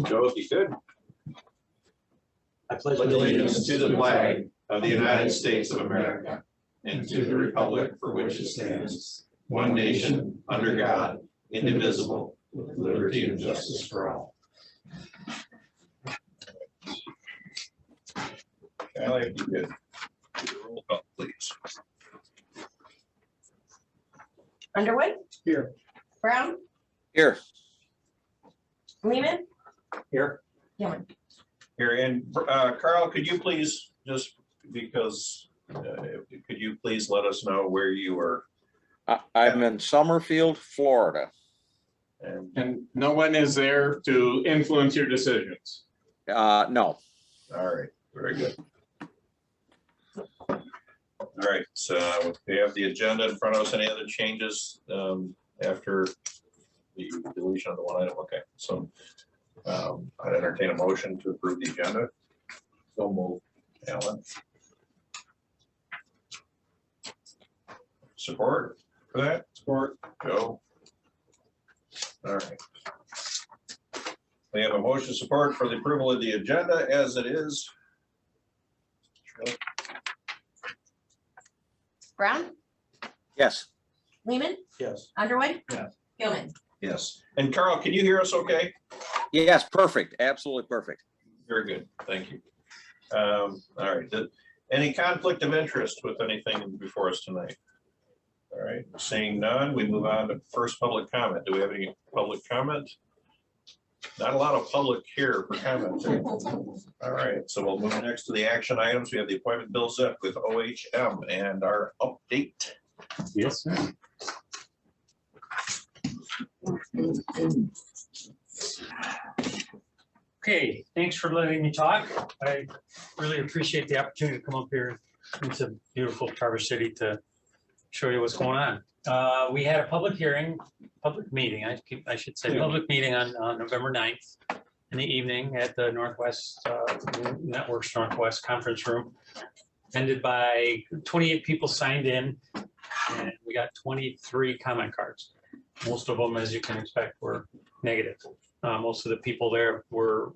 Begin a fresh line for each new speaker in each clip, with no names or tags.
Joe, if you could.
I pledge
Allegiance to the flag of the United States of America and to the republic for which it stands, one nation, under God, indivisible, with liberty and justice for all. Allie, if you could do the roll call, please.
Underwood?
Here.
Brown?
Here.
Lehman?
Here.
Gilman?
Here, and Carl, could you please, just because, could you please let us know where you are?
I'm in Summerfield, Florida.
And,
no one is there to influence your decisions.
No.
all right, very good. All right, so we have the agenda in front of us. Any other changes after the deletion of the one item? Okay, so I'd entertain a motion to approve the agenda. So move. Alan. Support for that? Support. Joe. All right. We have a motion support for the approval of the agenda as it is.
Brown?
Yes.
Lehman?
Yes.
Underwood?
Yes.
Gilman?
Yes. And Carl, can you hear us okay?
Yes, perfect. Absolutely perfect.
Very good. Thank you. All right. Any conflict of interest with anything before us tonight? All right. Seeing none, we move on to first public comment. Do we have any public comment? Not a lot of public here for comment. All right. So we'll move next to the action items. We have the appointment bill set with OHM and our update.
Yes, sir.
Okay, thanks for letting me talk. I really appreciate the opportunity to come up here into beautiful Traverse City to show you what's going on. We had a public hearing, public meeting, I should say, public meeting on November 9th in the evening at the Northwest Networks Northwest Conference Room. Ended by 28 people signed in, and we got 23 comment cards. Most of them, as you can expect, were negative. Most of the people there were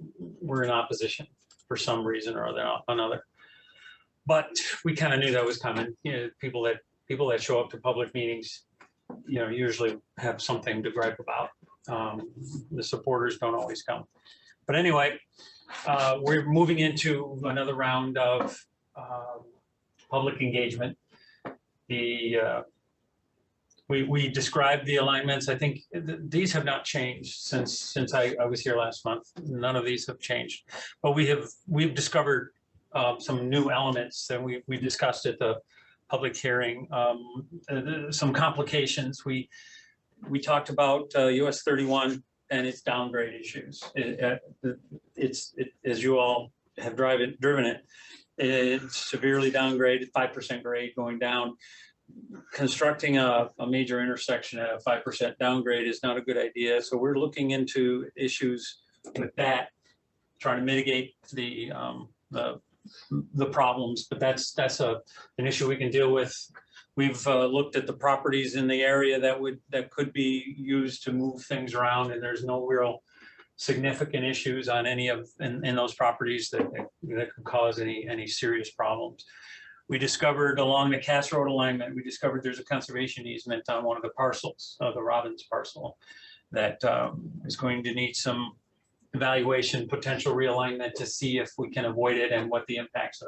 in opposition for some reason or another. But we kind of knew that was coming. You know, people that show up to public meetings, you know, usually have something to gripe about. The supporters don't always come. But anyway, we're moving into another round of public engagement. We described the alignments. I think these have not changed since I was here last month. None of these have changed, but we've discovered some new elements that we discussed at the public hearing. Some complications. We talked about US 31 and its downgrade issues. As you all have driven it, it's severely downgraded, 5% grade going down. Constructing a major intersection at a 5% downgrade is not a good idea. So we're looking into issues with that, trying to mitigate the problems. But that's an issue we can deal with. We've looked at the properties in the area that could be used to move things around, and there's no real significant issues on any of in those properties that could cause any serious problems. We discovered along the Cass Road alignment, we discovered there's a conservation easement on one of the parcels, the Robbins parcel, that is going to need some evaluation, potential realignment to see if we can avoid it and what the impacts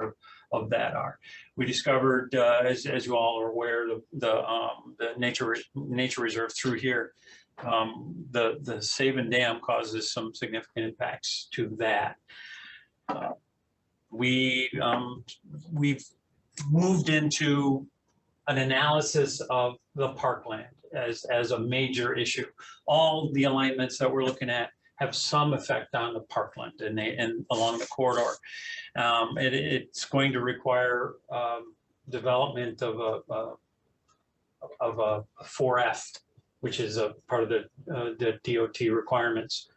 of that are. We discovered, as you all are aware, the nature reserve through here, the Saban Dam causes some significant impacts to that. We've moved into an analysis of the parkland as a major issue. All the alignments that we're looking at have some effect on the parkland and along the corridor. It's going to require development of a 4F, which is a part of the DOT requirements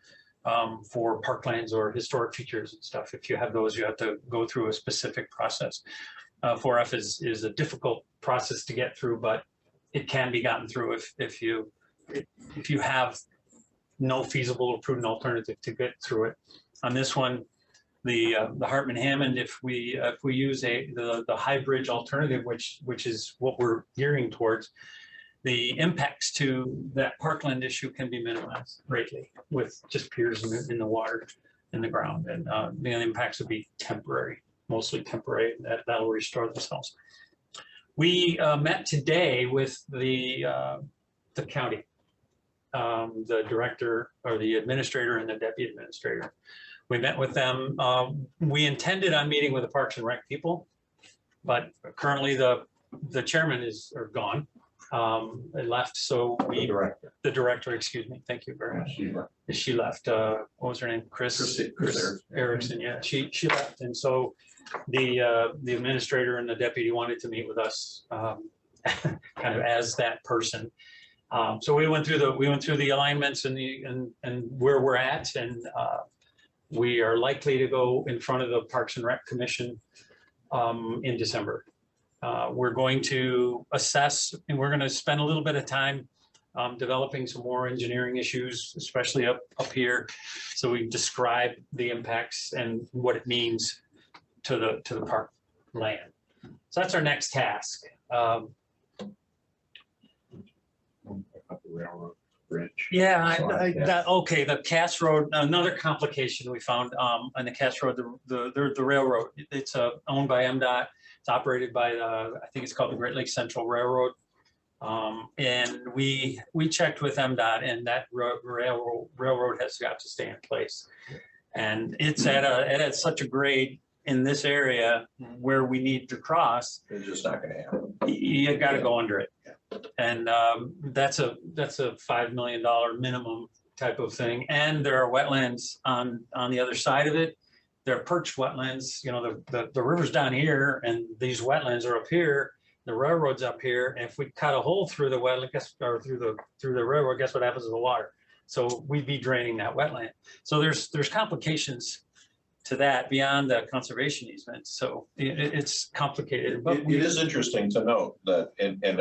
for parklands or historic features and stuff. If you have those, you have to go through a specific process. 4F is a difficult process to get through, but it can be gotten through if you have no feasible or prudent alternative to get through it. On this one, the Hartman Hammond, if we use the high bridge alternative, which is what we're gearing towards, the impacts to that parkland issue can be minimized greatly with just piers in the water, in the ground, and the impacts would be temporary, mostly temporary. That'll restore themselves. We met today with the county, the director or the administrator and the deputy administrator. We met with them. We intended on meeting with the Parks and Rec people, but currently the chairman is gone. It left, so the director, excuse me, thank you very much. She left. What was her name? Chris Erickson. Yeah, she left, and so the administrator and the deputy wanted to meet with us, kind of as that person. So we went through the alignments and where we're at, and we are likely to go in front of the Parks and Rec Commission in December. We're going to assess, and we're going to spend a little bit of time developing some more engineering issues, especially up here, so we describe the impacts and what it means to the park land. So that's our next task.
Railroad bridge.
Yeah, okay, the Cass Road, another complication we found on the Cass Road, the railroad. It's owned by MDOT. It's operated by I think it's called the Great Lakes Central Railroad. And we checked with MDOT, and that railroad has got to stay in place. And it's at such a grade in this area where we need to cross.
It's just not gonna happen.
You got to go under it. And that's a $5 million minimum type of thing. And there are wetlands on the other side of it. There are perched wetlands. You know, the river's down here, and these wetlands are up here. The railroad's up here. And if we cut a hole through the wetland, or through the railroad, guess what happens to the water? So we'd be draining that wetland. So there's complications to that beyond the conservation easement. So it's complicated. But
it is interesting to note that, and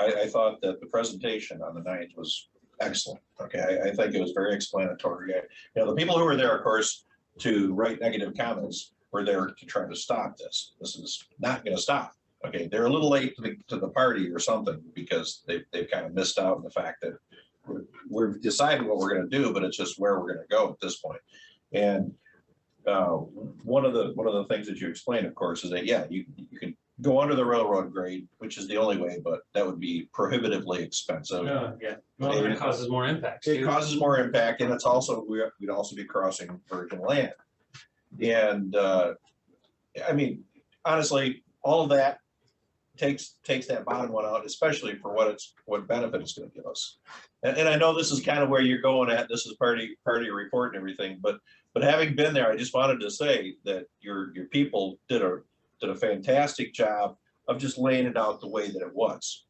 I thought that the presentation on the 9th was excellent. Okay, I think it was very explanatory. The people who were there, of course, to write negative comments were there to try to stop this. This is not going to stop. Okay, they're a little late to the party or something, because they've kind of missed out on the fact that we've decided what we're going to do, but it's just where we're going to go at this point. And one of the things that you explained, of course, is that you can go under the railroad grade, which is the only way, but that would be prohibitively expensive.
Yeah, well, it causes more impact.
It causes more impact, and it's also, we'd also be crossing virgin land. And I mean, honestly, all of that takes that bottom one out, especially for what benefit it's going to give us. And I know this is kind of where you're going at. This is party report and everything, but having been there, I just wanted to say that your people did a fantastic job of just laying it out the way that it was.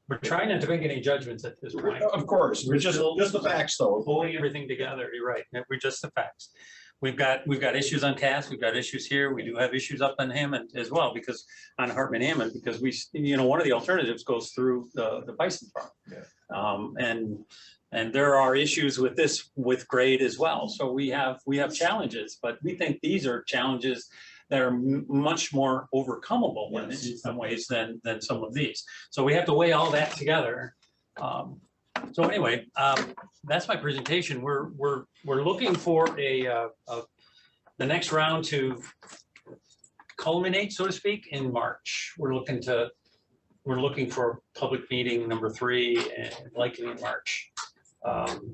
We're trying not to make any judgments at this point.
Of course, we're just the facts, though.
Pulling everything together. You're right. We're just the facts. We've got issues on Cass. We've got issues here. We do have issues up on Hammond as well, because on Hartman Hammond, because one of the alternatives goes through the bison farm. Yeah. And there are issues with this with grade as well. So we have challenges, but we think these are challenges that are much more overcomable in some ways than some of these. So we have to weigh all that together. So anyway, that's my presentation. We're looking for the next round to culminate, so to speak, in March. We're looking for public meeting number 3, and likely in March.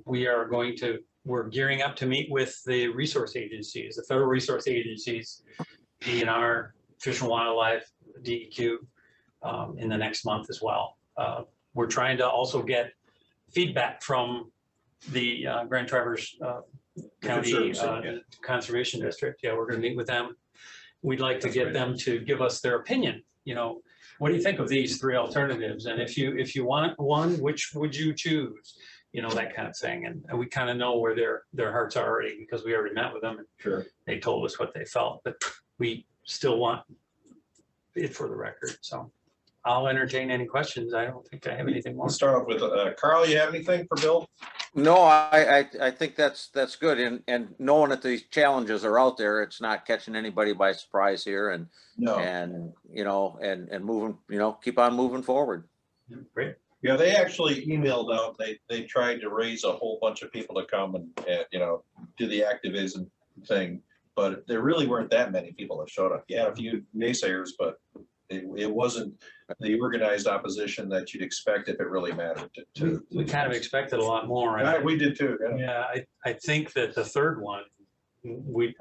We're gearing up to meet with the resource agencies, the federal resource agencies, DNR, Fish and Wildlife, DEQ, in the next month as well. We're trying to also get feedback from the Grand Traverse County Conservation District. Yeah, we're going to meet with them. We'd like to get them to give us their opinion. What do you think of these 3 alternatives? And if you want one, which would you choose? That kind of thing. And we kind of know where their hearts are already, because we already met with them. And
sure,
they told us what they felt, but we still want it for the record. So I'll entertain any questions. I don't think I have anything more.
Let's start off with Carl. You have anything for Bill?
No, I think that's good. And knowing that these challenges are out there, it's not catching anybody by surprise here and,
No,
and, you know, and moving, you know, keep on moving forward.
Great.
yeah, they actually emailed out, they tried to raise a whole bunch of people to come and, you know, do the activism thing. But there really weren't that many people that showed up. Yeah, a few naysayers, but it wasn't the organized opposition that you'd expect if it really mattered to.
We kind of expected a lot more.
Yeah, we did too, yeah.
Yeah, I think that the third one,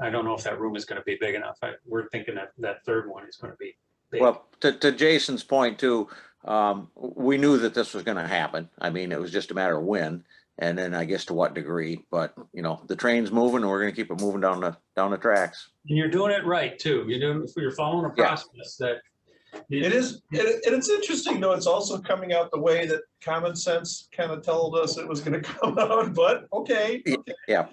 I don't know if that room is going to be big enough. We're thinking that that third one is going to be big.
Well, to Jason's point too, we knew that this was gonna happen. I mean, it was just a matter of when, and then I guess to what degree, but you know, the train's moving and we're gonna keep it moving down the tracks.
And you're doing it right too. You're following a
Yeah.
process that.
It is, and it's interesting though, it's also coming out the way that common sense kind of told us it was gonna come out, but okay.
Yeah,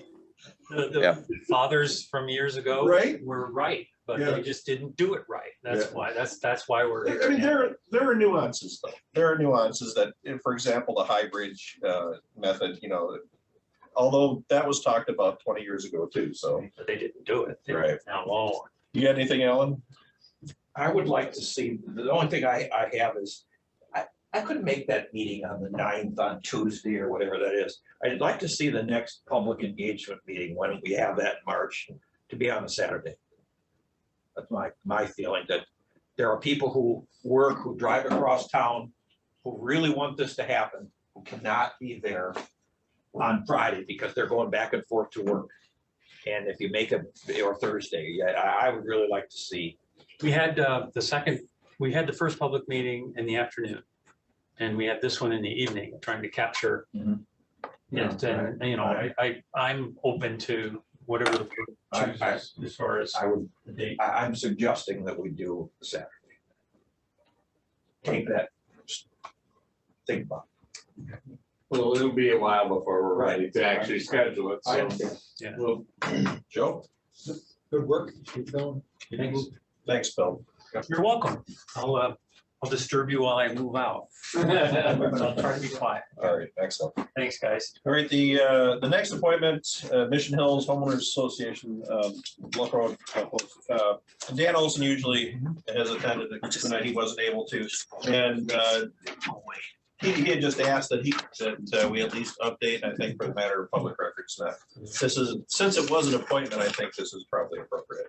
The fathers from years ago.
Right.
Were right, but
Yeah.
they just didn't do it right. That's
Yeah.
why, that's why we're
I mean,
here.
there are nuances though. There are nuances that, for example, the high bridge method, you know, although that was talked about 20 years ago too, so.
But they didn't do it. They-
Right.
Now, well,
You got anything, Alan?
I would like to see, the only thing I have is, I couldn't make that meeting on the 9th on Tuesday or whatever that is. I'd like to see the next public engagement meeting when we have that in March to be on a Saturday. That's my feeling, that there are people who work, who drive across town, who really want this to happen, who cannot be there on Friday because they're going back and forth to work. And if you make it, or Thursday, I would really like to see.
we had we had the first public meeting in the afternoon. And we had this one in the evening, trying to capture.
Mhm.
It, and, you know, I'm open to whatever the board chooses as far as
I would,
the date.
I'm suggesting that we do Saturday. Take that, think about
Well, it'll be a while before we're ready to actually schedule it,
it. I
so.
understand.
Yeah.
Well, Joe?
Good work. Keep going.
Thanks.
Thanks, Bill.
You're welcome. I'll disturb you while I move out. I'll try to be quiet.
All right, excellent.
Thanks, guys.
All right, the next appointment, Mission Hills Homeowners Association, local, Dan Olson usually has attended, tonight he wasn't able to. And he had just asked that we at least update, I think, for the matter of public records, that this is, since it was an appointment, I think this is probably appropriate.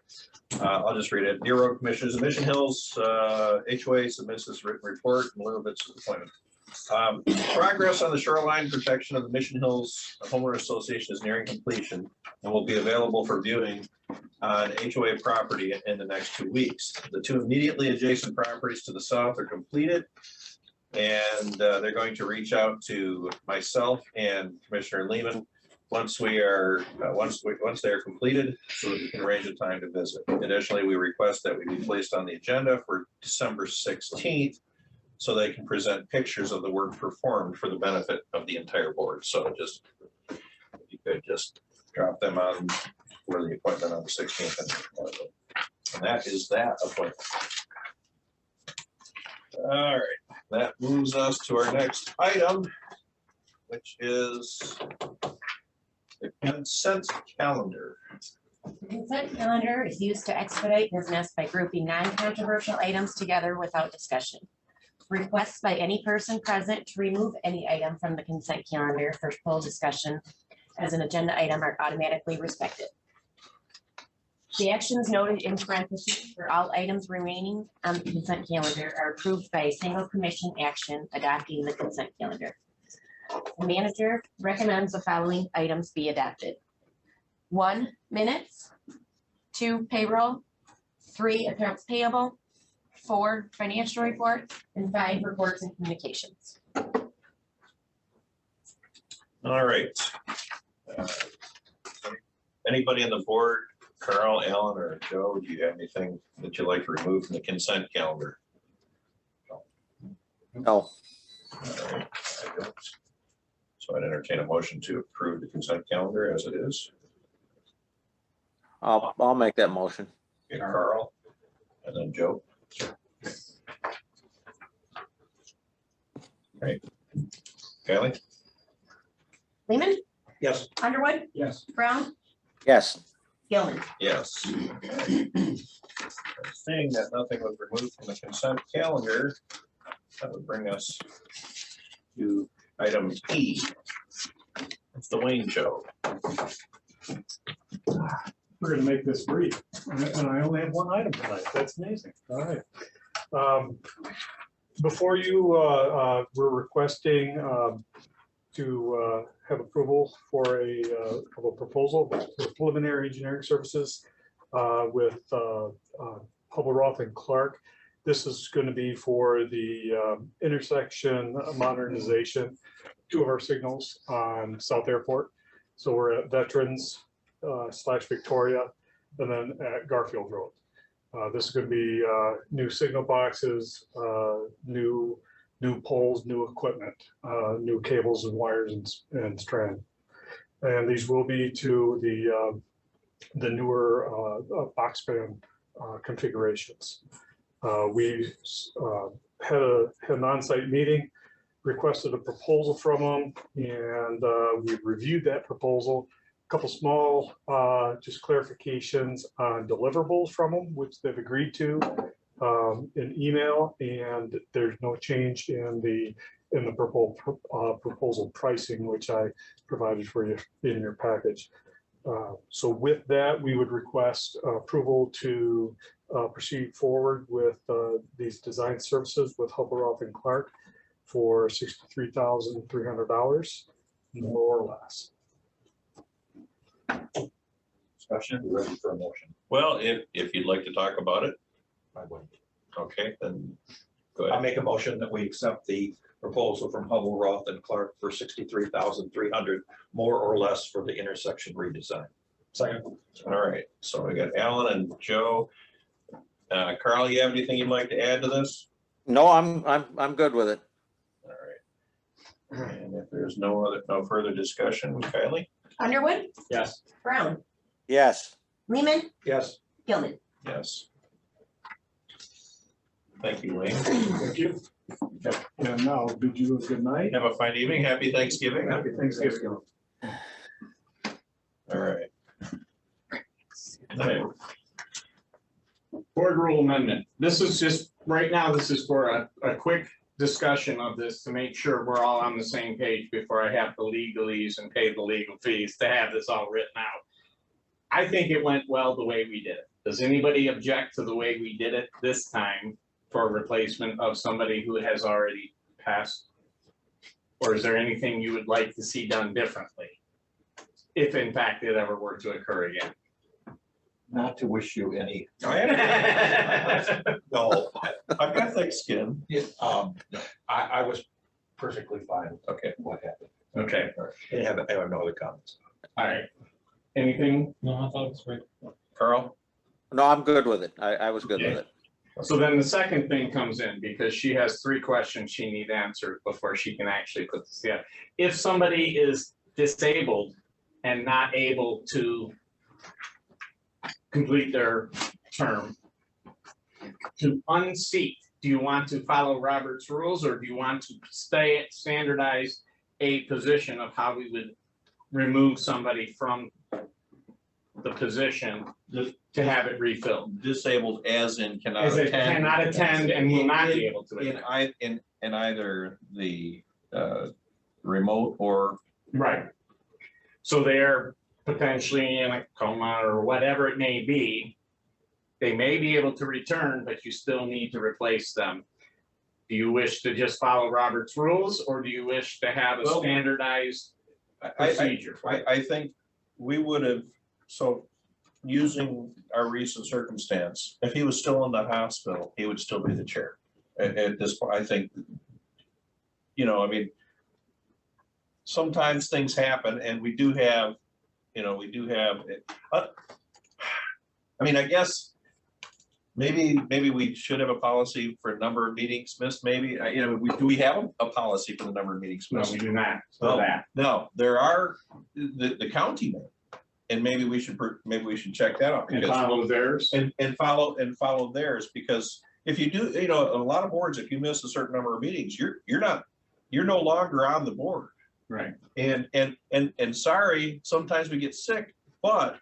I'll just read it. Dear Road Commissioners, the Mission Hills HOA submits this written report and a little bit of appointment. Progress on the shoreline protection of the Mission Hills Homeowner Association is nearing completion and will be available for viewing on HOA property in the next 2 weeks. The two immediately adjacent properties to the south are completed. And they're going to reach out to myself and Commissioner Lehman once they are completed, so that we can arrange a time to visit. Additionally, we request that we be placed on the agenda for December 16th, so they can present pictures of the work performed for the benefit of the entire board. So just, if you could just drop them on for the appointment on the 16th. And that is that appointment. All right, that moves us to our next item, which is the consent calendar.
The consent calendar is used to expedite business by grouping non-controversial items together without discussion. Requests by any person present to remove any item from the consent calendar for full discussion as an agenda item are automatically respected. The actions noted in parentheses for all items remaining on the consent calendar are approved by a single commission action adopting the consent calendar. The manager recommends the following items be adopted. 1, minutes. 2, payroll. 3, accounts payable. 4, financial reports. And 5, reports and communications.
All right. Anybody on the board, Carl, Alan, or Joe, do you have anything that you'd like to remove from the consent calendar?
no,
All right, I don't. So I'd entertain a motion to approve the consent calendar as it is.
I'll make that motion.
Okay, Carl, and then Joe. Right. Kelly?
Lehman,
Yes.
Underwood,
Yes.
Brown,
Yes,
Gilman.
Yes. Seeing that nothing was removed from the consent calendar, that would bring us to item E. It's the Wayne Show.
We're gonna make this brief, and I only have one item tonight. That's amazing. All right. Before you, we're requesting to have approval for a proposal for preliminary engineering services with Hubble and Clark. This is going to be for the intersection modernization, 2 of our signals on South Airport. So we're at Veterans / Victoria, and then at Garfield Road. This is going to be new signal boxes, new poles, new equipment, new cables and wires and strand. And these will be to the newer box span configurations. We had an on-site meeting, requested a proposal from them, and we reviewed that proposal. A couple small just clarifications on deliverables from them, which they've agreed to in email, and there's no change in the proposal pricing, which I provided for you in your package. So with that, we would request approval to proceed forward with these design services with Hubbleroth and Clark for $63,300, more or less.
Discussion, we're ready for a motion.
Well, if you'd like to talk about it,
I would.
okay, then go
I'll
ahead.
make a motion that we accept the proposal from Hubble and Clark for $63,300, more or less, for the intersection redesign. Second.
All right, so we got Alan and Joe. Carl, you have anything you'd like to add to this?
no, I'm good with it.
All right. And if there's no further discussion, Kylie?
Underwood,
Yes.
Brown,
Yes,
Lehman,
Yes.
Gilman.
Yes. Thank you, Wayne.
Thank you. And now bid you a good night.
Have a fine evening. Happy Thanksgiving.
Happy Thanksgiving.
All right.
Board rule amendment. This is just, right now, this is for a quick discussion of this to make sure we're all on the same page before I have the legalese and pay the legal fees to have this all written out. I think it went well the way we did it. Does anybody object to the way we did it this time for replacement of somebody who has already passed? Or is there anything you would like to see done differently? If in fact it ever were to occur again.
Not to wish you any.
No, I've got thick skin.
I was perfectly fine with
Okay.
what happened.
Okay,
I have no other comments.
all right. Anything?
No, I thought it was great.
Carl?
no, I'm good with it. I was good with it.
So then the second thing comes in, because she has 3 questions she needs answered before she can actually put this together. If somebody is disabled and not able to complete their term, to unseat, do you want to follow Robert's rules, or do you want to standardize a position of how we would remove somebody from the position to have it refilled?
Disabled as in cannot
As it
attend.
cannot attend and will not be able to attend.
In either the remote or.
Right. So they're potentially in a coma or whatever it may be. They may be able to return, but you still need to replace them. Do you wish to just follow Robert's rules, or do you wish to have a
Well,
standardized procedure?
I think we would have, so using our recent circumstance, if he was still in the hospital, he would still be the chair. At this point, I think, I mean, sometimes things happen, and we do have, I mean, I guess maybe we should have a policy for a number of meetings missed, maybe, do we have a policy for the number of meetings
No,
missed?
we do not.
No.
For that.
No, there are, the county may, and maybe we should check that out.
And
because-
follow theirs.
And follow theirs, because if you do, a lot of boards, if you miss a certain number of meetings, you're no longer on the board.
Right.
And sorry, sometimes we get sick, but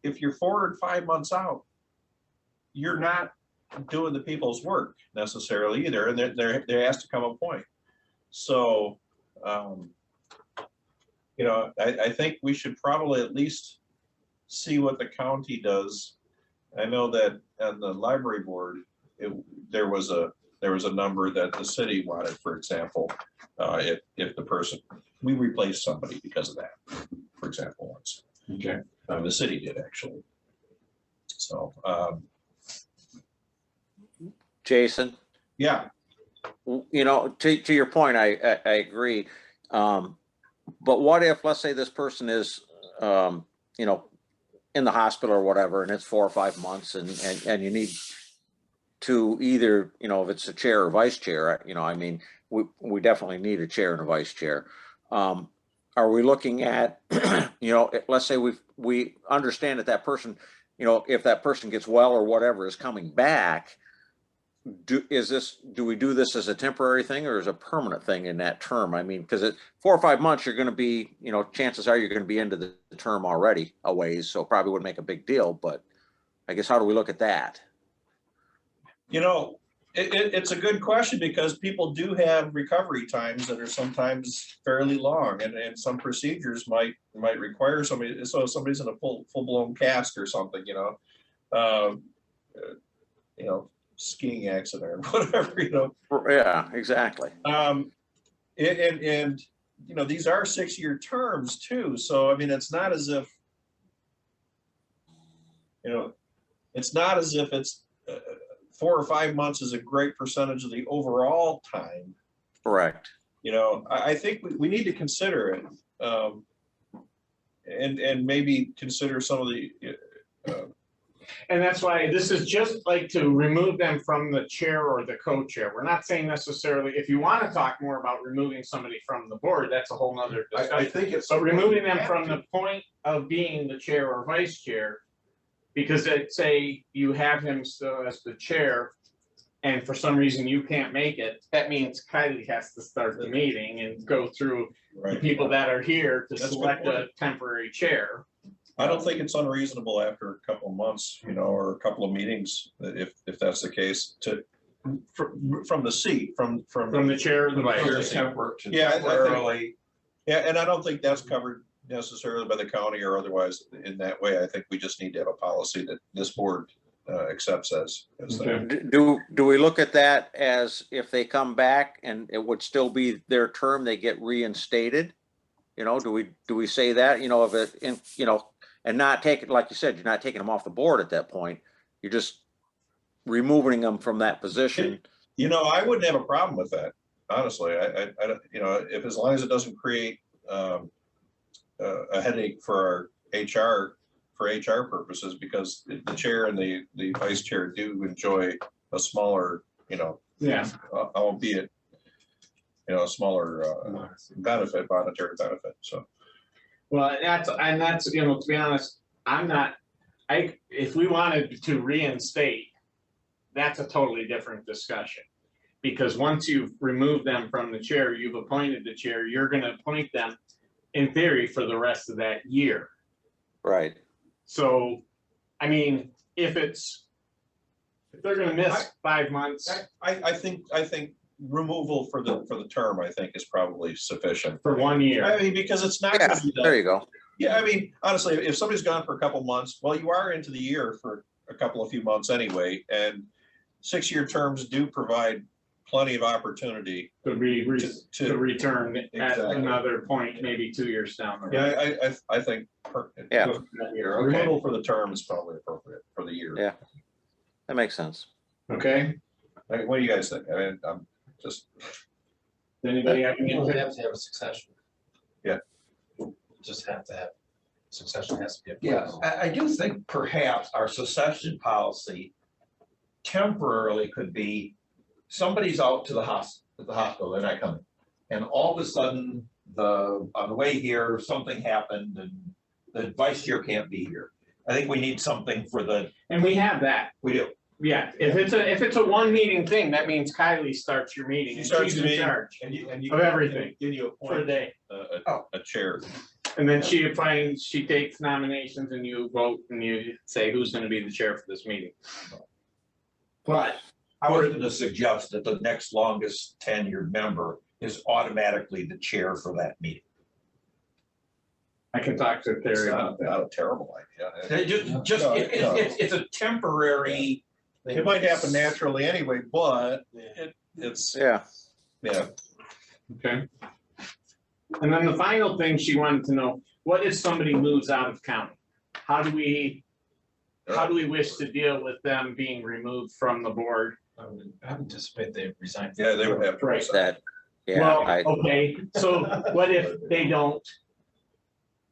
if you're 4 or 5 months out, you're not doing the people's work necessarily either, and there has to come a point. So, you know, I think we should probably at least see what the county does. I know that on the library board, there was a number that the city wanted, for example, if the person, we replaced somebody because of that, for example, once.
Okay.
The city did actually. So,
Jason,
yeah,
you know, to your point, I agree. But what if, let's say this person is, you know, in the hospital or whatever, and it's 4 or 5 months and you need to either, you know, if it's a chair or vice chair, you know, I mean, we definitely need a chair and a vice chair. Are we looking at, you know, let's say we understand that person, you know, if that person gets well or whatever is coming back, do we do this as a temporary thing or as a permanent thing in that term? I mean, because at 4 or 5 months, you're going to be, you know, chances are you're going to be into the term already a ways, so probably wouldn't make a big deal. But I guess how do we look at that?
you know, it's a good question because people do have recovery times that are sometimes fairly long, and some procedures might require somebody. So if somebody's in a full-blown cast or something, you know, skiing accident or whatever, you know.
Yeah, exactly.
And you know, these are 6-year terms too. So I mean, it's not as if, you know, it's not as if it's 4 or 5 months is a great percentage of the overall time.
Correct.
You know, I think we need to consider it, and maybe consider some of the.
And that's why this is just like to remove them from the chair or the co-chair. We're not saying necessarily, if you want to talk more about removing somebody from the board, that's a whole nother discussion.
I think it's.
So removing them from the point of being the chair or vice chair, because let's say you have him still as the chair, and for some reason you can't make it, that means Kylie has to start the meeting and go through the people that are here to
That's a good
select a
point.
temporary chair.
I don't think it's unreasonable after a couple of months, you know, or a couple of meetings, if that's the case, to from the seat, from
the chair or the vice chair.
Yeah, I think-
Temporarily.
Yeah, and I don't think that's covered necessarily by the county or otherwise in that way. I think we just need to have a policy that this board accepts as that.
Do we look at that as if they come back and it would still be their term, they get reinstated? You know, do we say that, you know, if it, you know, and not take it, like you said, you're not taking them off the board at that point. You're just removing them from that position.
You know, I wouldn't have a problem with that, honestly. I you know, if as long as it doesn't create a headache for our HR purposes, because the chair and the vice chair do enjoy a smaller, you know,
Yeah.
albeit, you know, a smaller monetary benefit. So.
Well, that's, you know, to be honest, if we wanted to reinstate, that's a totally different discussion. Because once you've removed them from the chair, you've appointed the chair, you're gonna appoint them in theory for the rest of that year.
Right.
So, I mean, if they're gonna miss 5 months.
I think removal for the term, I think, is probably sufficient.
For 1 year.
I mean, because it's not.
Yeah, there you go.
Yeah, I mean, honestly, if somebody's gone for a couple months, well, you are into the year for a few months anyway, and 6-year terms do provide plenty of opportunity
To return at
Exactly.
another point, maybe 2 years down the road.
Yeah, I think.
Yeah.
Okay,
Removal for the term is probably appropriate for the year.
Yeah. That makes sense.
okay.
Like, what do you guys think? I mean, I'm just.
Does anybody have any?
You don't have to have a succession.
Yeah.
Just have to have, succession has to be.
Yeah, I do think perhaps our succession policy temporarily could be, somebody's out to the hospital, they're not coming. And all of a sudden, on the way here, something happened and the vice chair can't be here. I think we need something for
And we have that.
we do.
Yeah, if it's a one meeting thing, that means Kylie starts your meeting.
She
and
starts
she's
the
in
meeting,
charge
and you.
of everything
Then you
for the
appoint
day.
a chair.
And then she takes nominations and you vote and you say who's gonna be the chair for this meeting.
But I was gonna suggest that the next longest tenured member is automatically the chair for that meeting.
I can talk to
It's
Terry about that.
not a terrible idea.
It's a temporary.
It might happen naturally anyway, but it's,
Yeah,
yeah.
Okay. And then the final thing she wanted to know, what if somebody moves out of county? How do we wish to deal with them being removed from the board?
I would anticipate they resign.
Yeah, they would have to.
Right.
resign.
that, yeah,
Well, okay, so what if they don't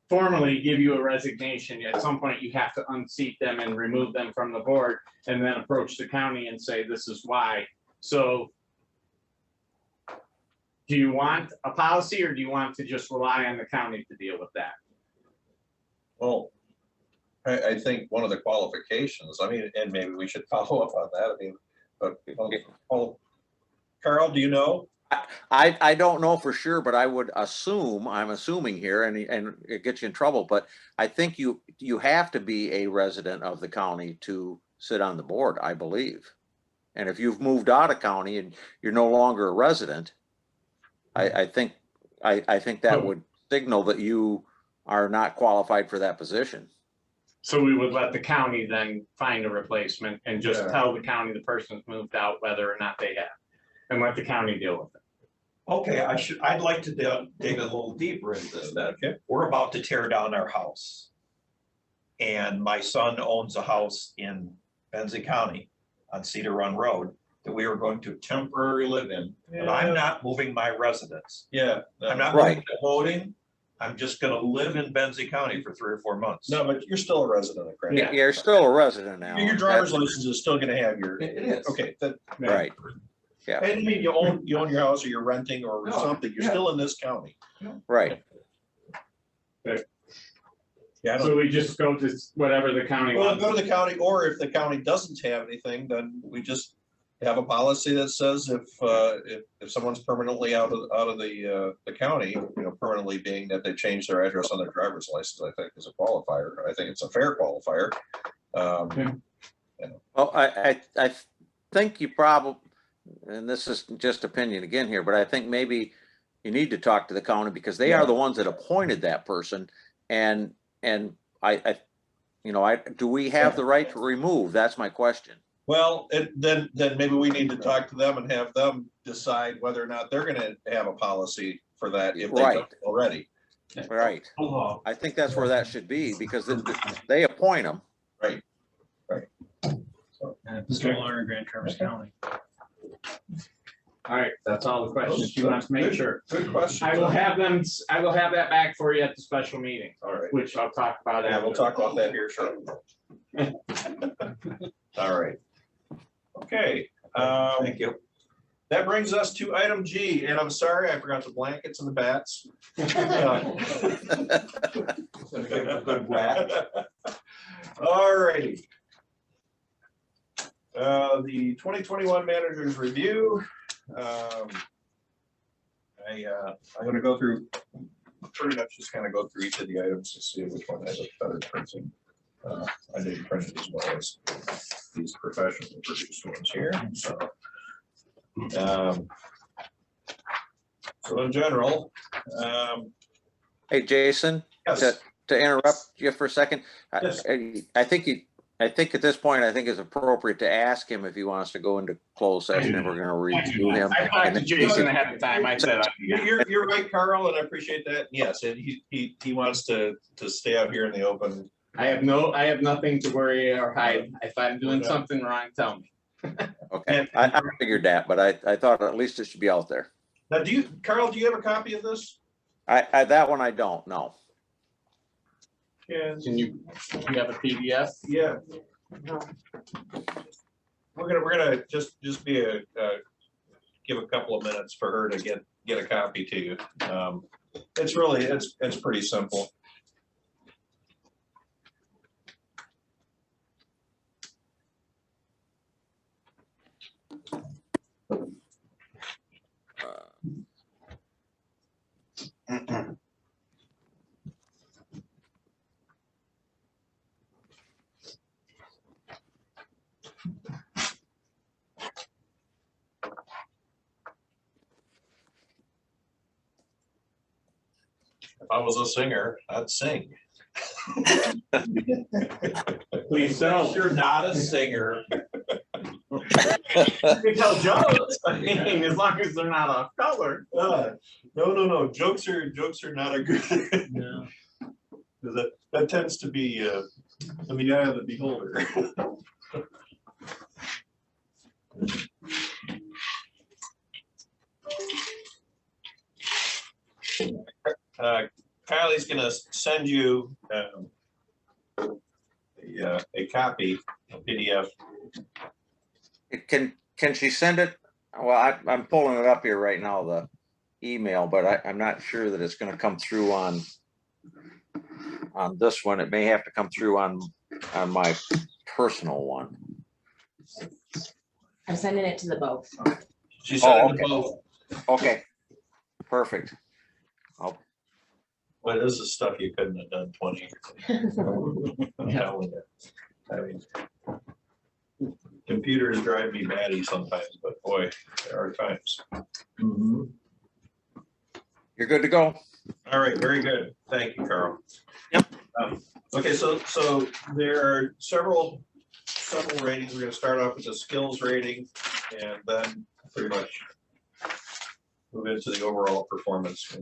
formally give you a resignation? At some point, you have to unseat them and remove them from the board and then approach the county and say, this is why. So do you want a policy or do you want to just rely on the county to deal with that?
Well, I think one of the qualifications, I mean, and maybe we should follow up on that, I mean, but, oh, Carl, do you know?
I don't know for sure, but I would assume, I'm assuming here, and it gets you in trouble, but I think you have to be a resident of the county to sit on the board, I believe. And if you've moved out of county and you're no longer a resident, I think that would signal that you are not qualified for that position.
So we would let the county then find a replacement and just
Yeah.
tell the county the person's moved out, whether or not they have. And let the county deal with it.
Okay, I'd like to dig a little deeper into this then.
Okay.
We're about to tear down our house. And my son owns a house in Benzie County on Cedar Run Road that we are going to temporarily live in. But I'm not moving my residence.
Yeah.
I'm not
Right.
moving to voting. I'm just gonna live in Benzie County for 3 or 4 months.
No, but you're still a resident of Grant.
Yeah.
You're still a resident now.
Your driver's license is still gonna have your,
It is.
okay, that,
Right,
and I mean, you own your house or you're renting or
No,
something, you're
yeah.
still in this county.
right.
Yeah, I don't.
So we just go to whatever the county
Well,
wants.
go to the county, or if the county doesn't have anything, then we just have a policy that says if someone's permanently out of the county, you know, permanently being that they change their address on their driver's license, I think is a qualifier. I think it's a fair qualifier.
Well, I think you probably, and this is just opinion again here, but I think maybe you need to talk to the county because they are the ones that appointed that person. And do we have the right to remove? That's my question.
Well, then maybe we need to talk to them and have them decide whether or not they're gonna have a policy for that if they don't
Right.
already.
Right. I think that's where that should be because they appoint them.
Right.
And it's no longer Grand Traverse County.
All right, that's all the questions she wants to make sure.
Good question.
I will have that back for you at the special meeting,
All right.
which I'll talk about.
Yeah, we'll
after.
talk about that here shortly. All right. Okay.
Thank you.
That brings us to item G, and I'm sorry, I forgot the blankets and the bats.
Good whack.
All righty. The 2021 managers review. I'm gonna go through, pretty much just kind of go through each of the items to see which one has a better printing. I didn't print it as well as these professionally produced ones here, so. So in general,
Hey, Jason,
yes,
to interrupt you for a second.
Yes.
I think at this point, I think it's appropriate to ask him if he wants to go into closed session and we're gonna review him.
I talked to Jason ahead of time. I said,
you're right, Carl, and I appreciate that. Yes, and he wants to stay out here in the open.
I have nothing to worry or hide. If I'm doing something wrong, tell me.
Okay, I figured that, but I thought at least it should be out there.
Now, Carl, do you have a copy of this?
That one I don't know.
Yeah.
Can you have a PDF?
Yeah. We're gonna just give a couple of minutes for her to get a copy to you. It's pretty simple. I was a singer, I'd sing.
Please don't.
You're not a singer.
You can tell jokes, I mean, as long as they're not off color.
No. Jokes are not a good.
No.
That tends to be in the eye of the beholder. Kylie's gonna send you a copy, a PDF.
Can she send it? Well, I'm pulling it up here right now, the email, but I'm not sure that it's gonna come through on this one. It may have to come through on my personal one.
I'm sending it to the both.
She sent it
okay.
to both.
Okay, perfect.
But this is stuff you couldn't have done 20 years ago. I'm telling you. I mean, computers drive me batty sometimes, but boy, there are times.
You're good to go.
All right, very good. Thank you, Carl.
Yep.
Okay, so there are several ratings. We're gonna start off with the skills rating and then pretty much move into the overall performance.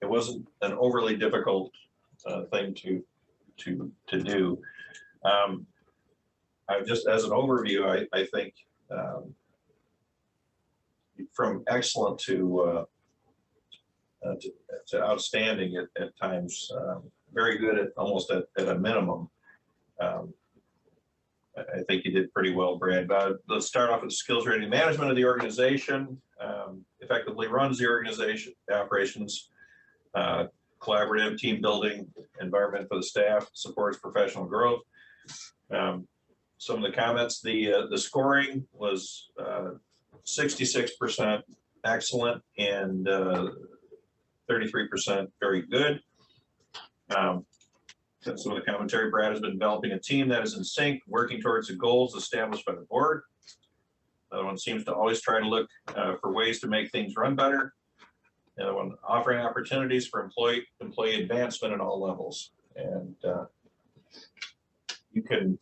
It wasn't an overly difficult thing to do. I just, as an overview, I think from excellent to outstanding at times, very good at almost at a minimum. I think you did pretty well, Brad. Let's start off with the skills rating. Management of the organization, effectively runs the organization, operations, collaborative team building environment for the staff, supports professional growth. Some of the comments, the scoring was 66% excellent and 33% very good. Some of the commentary, Brad has been developing a team that is in sync, working towards the goals established by the board. Another one seems to always try to look for ways to make things run better. Another one, offering opportunities for employee advancement at all levels. And you can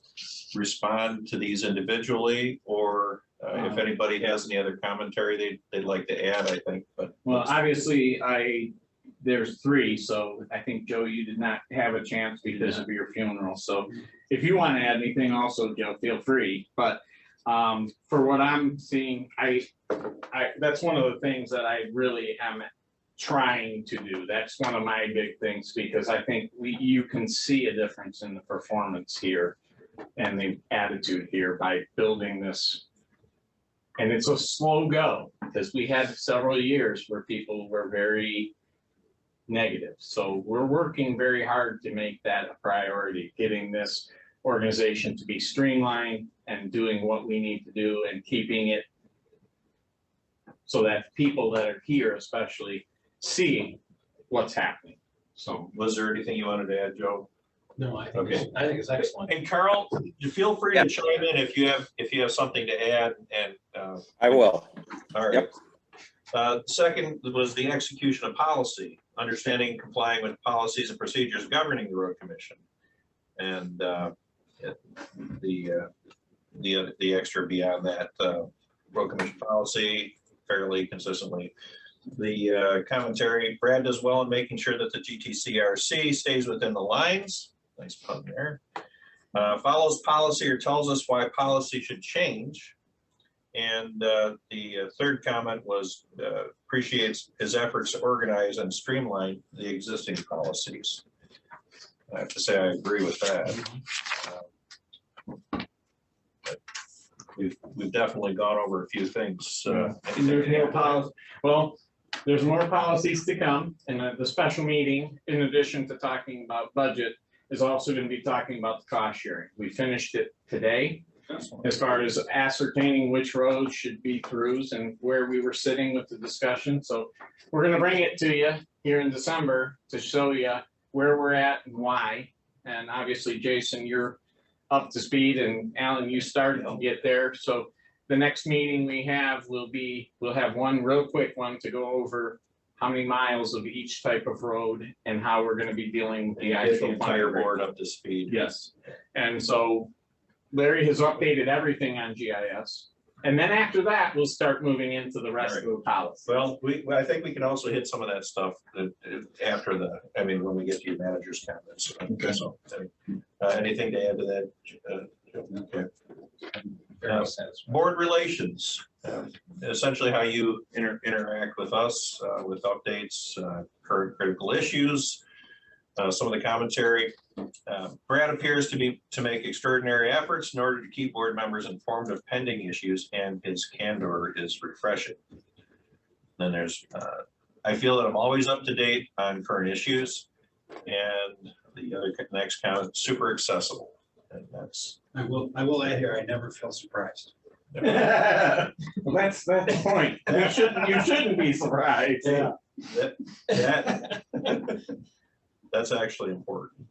respond to these individually, or if anybody has any other commentary they'd like to add, I think. But
well, obviously, there's three, so I think, Joe, you did not have a chance because of your funeral. So if you want to add anything also, Joe, feel free. But for what I'm seeing, that's one of the things that I really am trying to do. That's one of my big things, because I think you can see a difference in the performance here and the attitude here by building this. And it's a slow go, because we had several years where people were very negative. So we're working very hard to make that a priority, getting this organization to be streamlined and doing what we need to do and keeping it so that people that are here especially see what's happening. So
was there anything you wanted to add, Joe?
No, I think,
Okay.
I think it's excellent.
And Carl, you feel free to chime in if you have something to add. And
I will.
all right.
Yep.
Second was the execution of policy, understanding, complying with policies and procedures governing the road commission, and the extra beyond that, road commission policy fairly consistently. The commentary, Brad does well in making sure that the GTCRC stays within the lines. Nice pun there. Follows policy or tells us why policy should change. And the third comment was appreciates his efforts to organize and streamline the existing policies. I have to say I agree with that. We've definitely gone over a few things.
and there's more policy. Well, there's more policies to come, and the special meeting, in addition to talking about budget, is also going to be talking about the cost sharing. We finished it today, as far as ascertaining which roads should be throughs and where we were sitting with the discussion. So we're going to bring it to you here in December to show you where we're at and why. And obviously, Jason, you're up to speed, and Alan, you started to get there. So the next meeting we have will be, we'll have one real quick one to go over how many miles of each type of road and how we're gonna be dealing with the
Get the
actual
entire
fire
board up to speed.
Yes, and so Larry has updated everything on GIS. And then after that, we'll start moving into the rest of the policy.
Well, I think we can also hit some of that stuff after when we get to your manager's comments.
Okay.
So, anything to add to that? Okay.
Very satisfied.
Board relations, essentially how you interact with us, with updates, current critical issues, some of the commentary. Brad appears to make extraordinary efforts in order to keep board members informed of pending issues, and his candor is refreshing. Then there's, I feel that I'm always up to date on current issues, and the other next comment, super accessible. And that's,
I will add here, I never feel surprised.
Well, that's the point. You shouldn't be surprised.
Yeah.
That's actually important.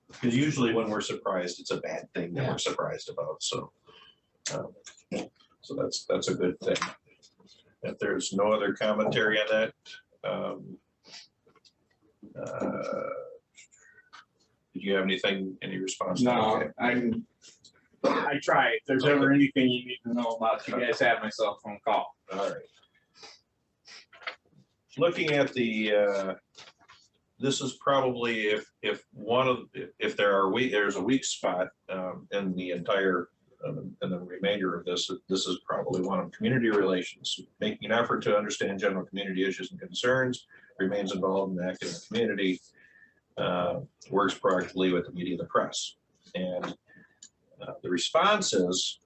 Because usually when we're surprised, it's a bad thing that we're surprised about. So that's a good thing. If there's no other commentary on that, did you have anything, any response?
No,
Okay.
I try. If there's ever anything you need to know about, you guys have my cell phone call.
All right. Looking at the, this is probably if there's a weak spot in the entire, in the remainder of this is probably one of community relations, making an effort to understand general community issues and concerns, remains involved in active in the community, works proactively with the media and the press. And the response is,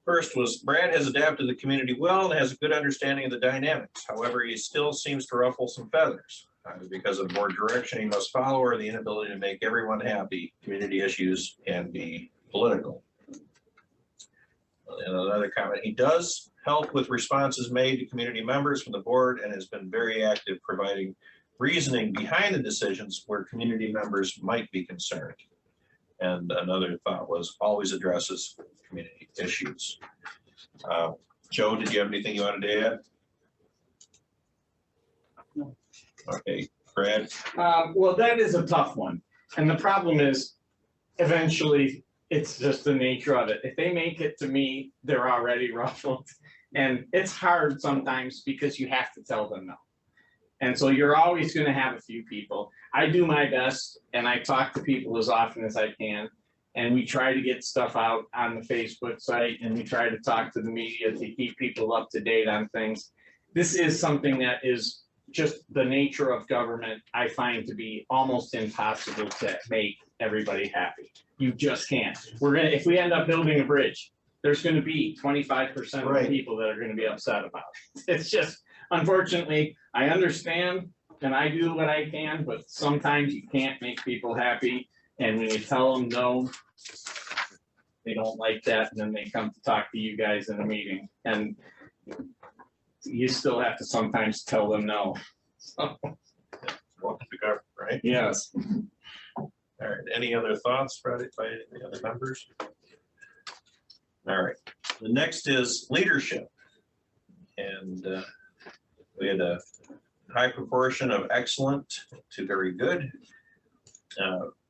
first was, Brad has adapted the community well and has a good understanding of the dynamics. However, he still seems to ruffle some feathers. Because of board direction he must follow or the inability to make everyone happy, community issues can be political. And another comment, he does help with responses made to community members from the board and has been very active providing reasoning behind the decisions where community members might be concerned. And another thought was always addresses community issues. Joe, did you have anything you wanted to add?
No.
Okay, Brad?
Well, that is a tough one. And the problem is, eventually, it's just the nature of it. If they make it to me, they're already ruffled. And it's hard sometimes because you have to tell them no. And so you're always going to have a few people. I do my best and I talk to people as often as I can. And we try to get stuff out on the Facebook site and we try to talk to the media to keep people up to date on things. This is something that is just the nature of government. I find to be almost impossible to make everybody happy. You just can't. If we end up building a bridge, there's going to be 25% of the people that are going to be upset about it. It's just, unfortunately, I understand and I do what I can, but sometimes you can't make people happy. And when you tell them no, they don't like that. And then they come to talk to you guys in a meeting. And you still have to sometimes tell them no. So,
Welcome to government, right?
yes.
All right, any other thoughts by any other members? All right, the next is leadership. And we had a high proportion of excellent to very good.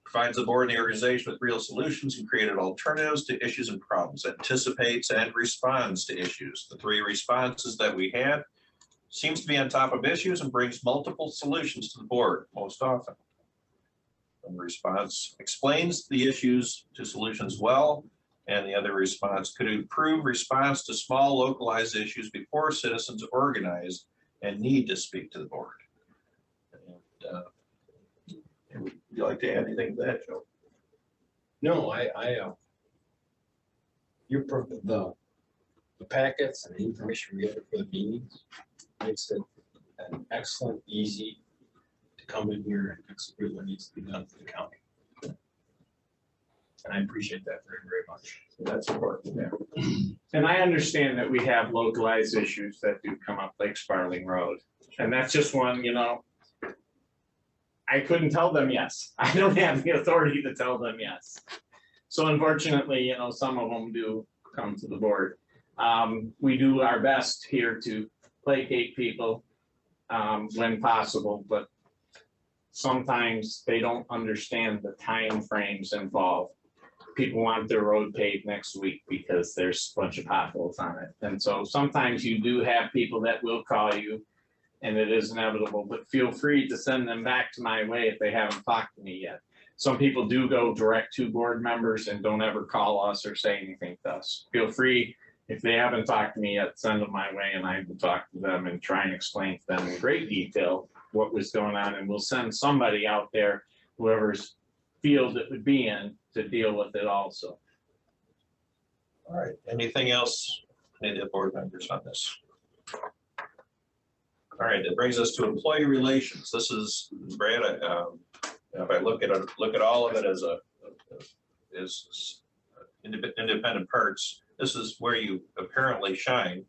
Provides the board and the organization with real solutions and created alternatives to issues and problems, anticipates and responds to issues. The three responses that we had seems to be on top of issues and brings multiple solutions to the board most often. And the response explains the issues to solutions well, and the other response could improve response to small localized issues before citizens organize and need to speak to the board. And would you like to add anything to that, Joe?
No, the packets and the information we get for the meetings makes it an excellent, easy to come in here and execute what needs to be done for the county. And I appreciate that very, very much.
So that's important. Yeah.
And I understand that we have localized issues that do come up, like Sparling Road. And that's just one, I couldn't tell them yes. I don't have the authority to tell them yes. So unfortunately, some of them do come to the board. We do our best here to placate people when possible, but sometimes they don't understand the time frames involved. People want their road paved next week because there's a bunch of potholes on it. And so sometimes you do have people that will call you, and it is inevitable, but feel free to send them back to my way if they haven't talked to me yet. Some people do go direct to board members and don't ever call us or say anything to us. Feel free, if they haven't talked to me yet, send them my way and I will talk to them and try and explain to them in great detail what was going on. And we'll send somebody out there, whoever's field it would be in, to deal with it also.
All right, anything else, any of the board members on this? All right, that brings us to employee relations. This is, Brad, if I look at all of it as independent parts, this is where you apparently shine.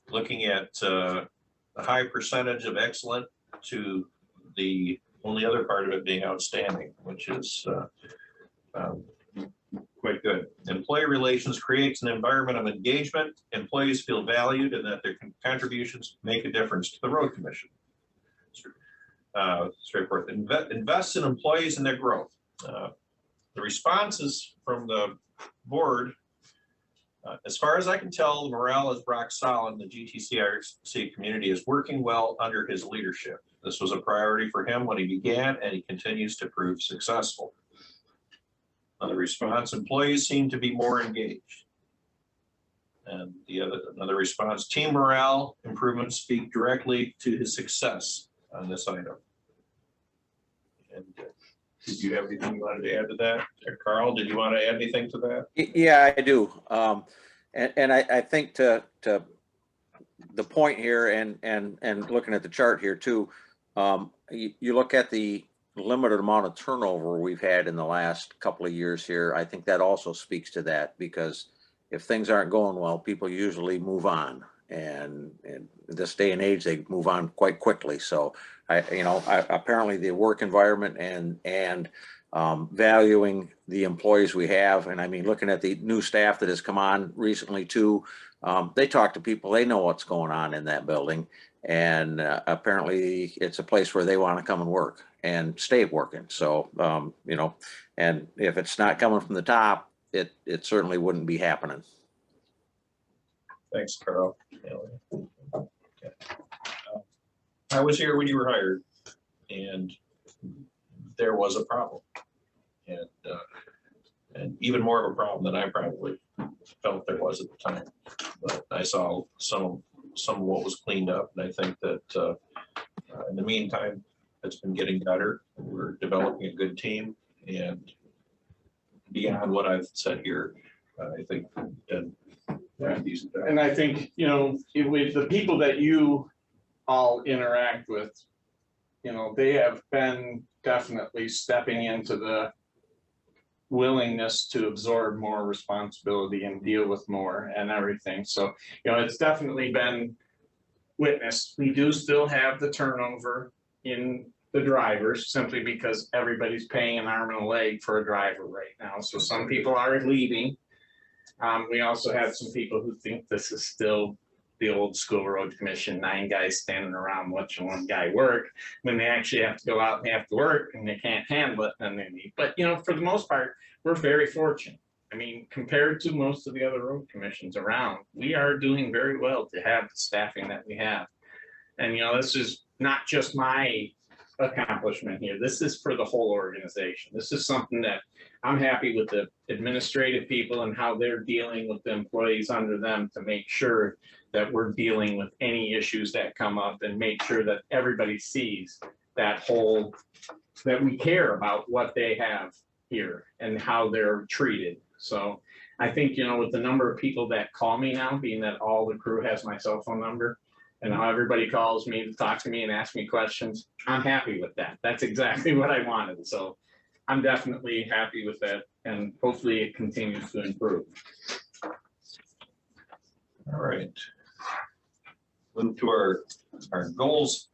Looking at a high percentage of excellent to the only other part of it being outstanding, which is quite good. Employee relations creates an environment of engagement. Employees feel valued and that their contributions make a difference to the road commission. Straightforward. Invest in employees and their growth. The responses from the board, as far as I can tell, the morale is rock solid. The GTCRC community is working well under his leadership. This was a priority for him when he began, and he continues to prove successful. Another response, employees seem to be more engaged. And another response, team morale improvements speak directly to his success on this item. And did you have anything you wanted to add to that? Or Carl, did you want to add anything to that?
Yeah, I do. And I think to the point here and looking at the chart here too, you look at the limited amount of turnover we've had in the last couple of years here. I think that also speaks to that, because if things aren't going well, people usually move on, and this day and age they move on quite quickly. So apparently the work environment and valuing the employees we have, and I mean looking at the new staff that has come on recently too, they talk to people, they know what's going on in that building, and apparently it's a place where they want to come and work and stay working. So and if it's not coming from the top, it certainly wouldn't be happening.
Thanks, Carl. I was here when you were hired, and there was a problem, and even more of a problem than I probably felt there was at the time. But I saw some of what was cleaned up, and I think that in the meantime, it's been getting better. We're developing a good team, and beyond what I've said here, I think that.
And I think, with the people that you all interact with, they have been definitely stepping into the willingness to absorb more responsibility and deal with more and everything. So, it's definitely been witnessed. We do still have the turnover in the drivers, simply because everybody's paying an arm and a leg for a driver right now. So some people are leaving. We also have some people who think this is still the old school road commission, 9 guys standing around watching one guy work, when they actually have to go out and they have to work and they can't handle it, then they need. But for the most part, we're very fortunate. I mean, compared to most of the other road commissions around, we are doing very well to have the staffing that we have. And this is not just my accomplishment here. This is for the whole organization. This is something that I'm happy with the administrative people and how they're dealing with the employees under them to make sure that we're dealing with any issues that come up, and make sure that everybody sees that we care about what they have here and how they're treated. So I think, with the number of people that call me now, being that all the crew has my cell phone number, and how everybody calls me to talk to me and ask me questions, I'm happy with that. That's exactly what I wanted. So I'm definitely happy with that, and hopefully it continues to improve.
All right. Move to our goals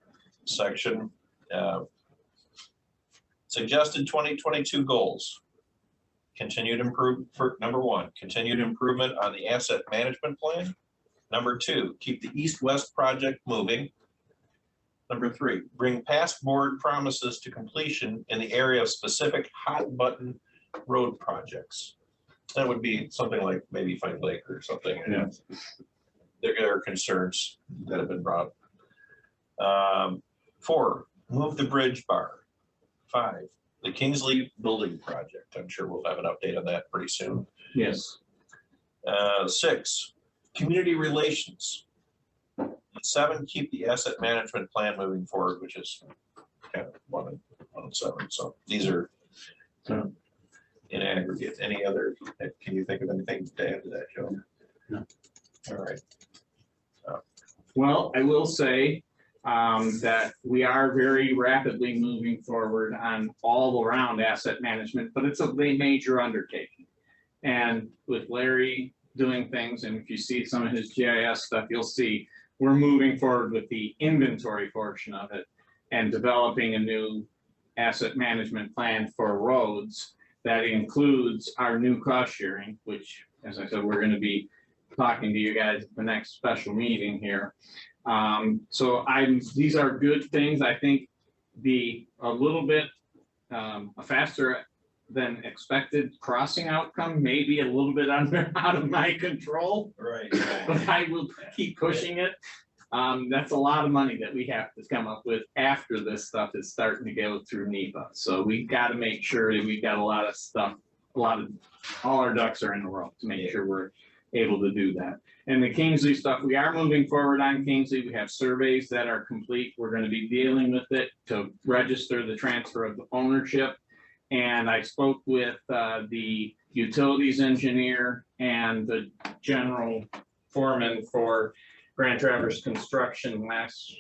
section. Suggested 2022 goals. Continued improvement, number 1, continued improvement on the asset management plan. Number 2, keep the east-west project moving. Number 3, bring past board promises to completion in the area of specific hot-button road projects. That would be something like maybe Fight Lake or something.
Yeah.
There are concerns that have been brought. 4, move the bridge bar. 5, the Kingsley Building Project. I'm sure we'll have an update on that pretty soon.
Yes.
6, community relations. 7, keep the asset management plan moving forward, which is kind of 1 and 7. So these are in aggregate. Any other, can you think of anything to add to that, Joe?
No.
All right.
Well, I will say that we are very rapidly moving forward on all around asset management, but it's a major undertaking. And with Larry doing things, and if you see some of his GIS stuff, you'll see we're moving forward with the inventory portion of it and developing a new asset management plan for roads that includes our new cost sharing, which, as I said, we're going to be talking to you guys at the next special meeting here. So these are good things. I think a little bit a faster than expected crossing outcome, maybe a little bit out of my control.
Right.
But I will keep pushing it. That's a lot of money that we have to come up with after this stuff is starting to go through NEPA. So we've got to make sure that we've got a lot of stuff, all our ducks are in a row to make sure we're able to do that. And the Kingsley stuff, we are moving forward on Kingsley. We have surveys that are complete. We're going to be dealing with it to register the transfer of the ownership. And I spoke with the utilities engineer and the general foreman for Grand Traverse Construction last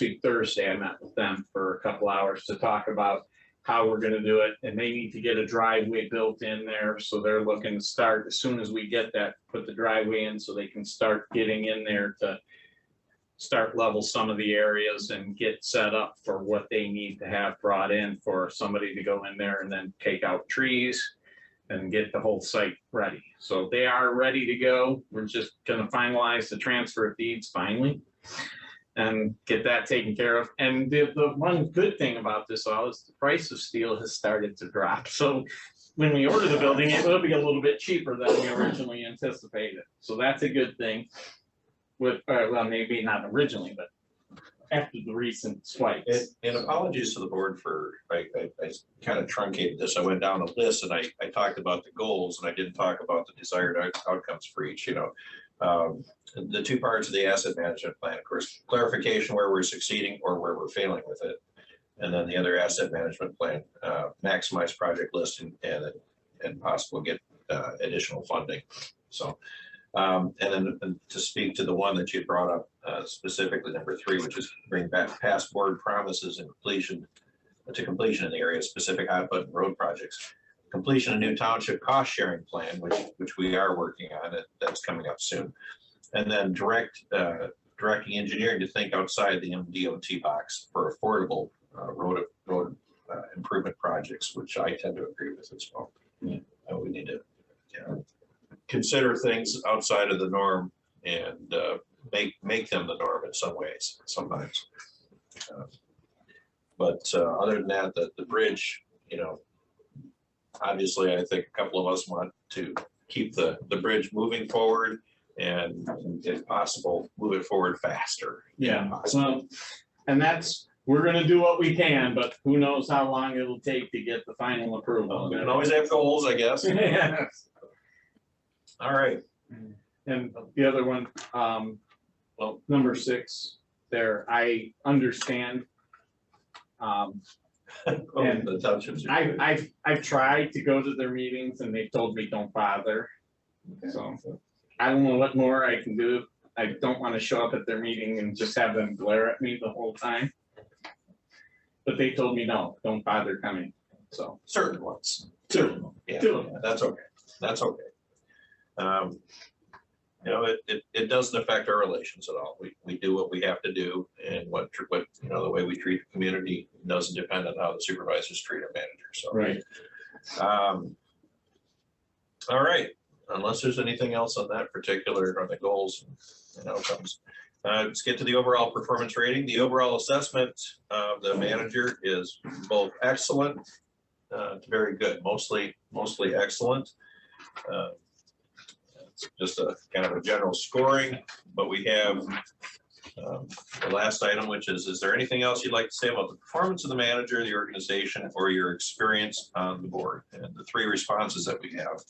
week, Thursday. I met with them for a couple hours to talk about how we're going to do it. And they need to get a driveway built in there. So they're looking to start as soon as we get that, put the driveway in so they can start getting in there to start level some of the areas and get set up for what they need to have brought in for somebody to go in there and then take out trees and get the whole site ready. So they are ready to go. We're just gonna finalize the transfer of deeds finally and get that taken care of. And the one good thing about this all is the price of steel has started to drop. So when we order the building, it will be a little bit cheaper than we originally anticipated. So that's a good thing. Well, maybe not originally, but after the recent swipes.
And apologies to the board for, I kind of truncated this. I went down a list and I talked about the goals and I didn't talk about the desired outcomes for each, the 2 parts of the asset management plan, of course, clarification where we're succeeding or where we're failing with it. And then the other asset management plan, maximize project list and possible get additional funding. So, and then to speak to the one that you brought up, specifically number 3, which is bring back past board promises and completion in the area of specific hot button road projects. Completion of new township cost sharing plan, which we are working on, that's coming up soon. And then directing engineering to think outside the MDOT box for affordable road improvement projects, which I tend to agree with as well.
Yeah.
We need to consider things outside of the norm and make them the norm in some ways sometimes. But other than that, the bridge, obviously I think a couple of us want to keep the bridge moving forward and if possible, move it forward faster.
Yeah, well, and we're gonna do what we can, but who knows how long it'll take to get the final approval.
We can always have goals, I guess.
Yes.
All right.
And the other one, well, number 6 there, I understand. And
The townships.
I've tried to go to their meetings and they told me don't bother. So I don't know what more I can do. I don't want to show up at their meeting and just have them glare at me the whole time. But they told me no, don't bother coming. So
Certain ones. Yeah,
Two.
that's okay. That's okay. It doesn't affect our relations at all. We do what we have to do, and what the way we treat the community doesn't depend on how the supervisors treat our manager. So
right.
All right. unless there's anything else on that particular, or the goals and outcomes. Let's get to the overall performance rating. The overall assessment of the manager is both excellent to very good, mostly excellent. It's just a kind of a general scoring, but we have the last item, which is there anything else you'd like to say about the performance of the manager, the organization, or your experience on the board? And the three responses that we have.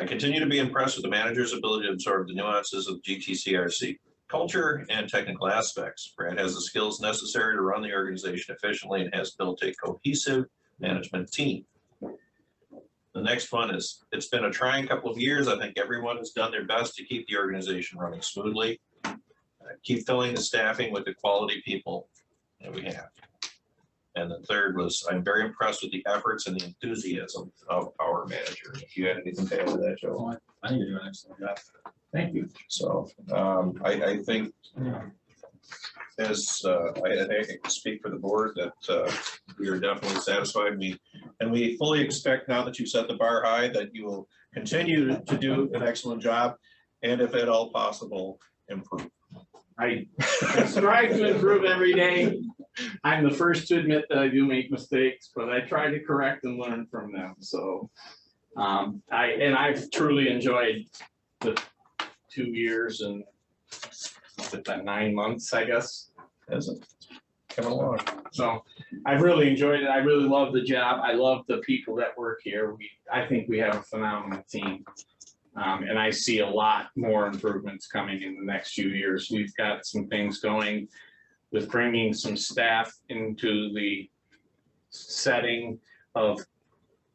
I continue to be impressed with the manager's ability to absorb the nuances of GTCRC culture and technical aspects. Brad has the skills necessary to run the organization efficiently and has built a cohesive management team. The next one is, it's been a trying couple of years. I think everyone has done their best to keep the organization running smoothly. Keep filling the staffing with the quality people that we have. And the third was, I'm very impressed with the efforts and the enthusiasm of our manager. If you had anything to add to that, Joe.
I think you're doing an excellent job.
Thank you.
So I think as I can speak for the board that we are definitely satisfied. We fully expect, now that you've set the bar high, that you will continue to do an excellent job, and if at all possible, improve.
I strive to improve every day. I'm the first to admit that I do make mistakes, but I try to correct and learn from them. So I've truly enjoyed the 2 years and that 9 months, I guess.
As it coming along.
So I've really enjoyed it. I really love the job. I love the people that work here. I think we have a phenomenal team. And I see a lot more improvements coming in the next few years. We've got some things going with bringing some staff into the setting of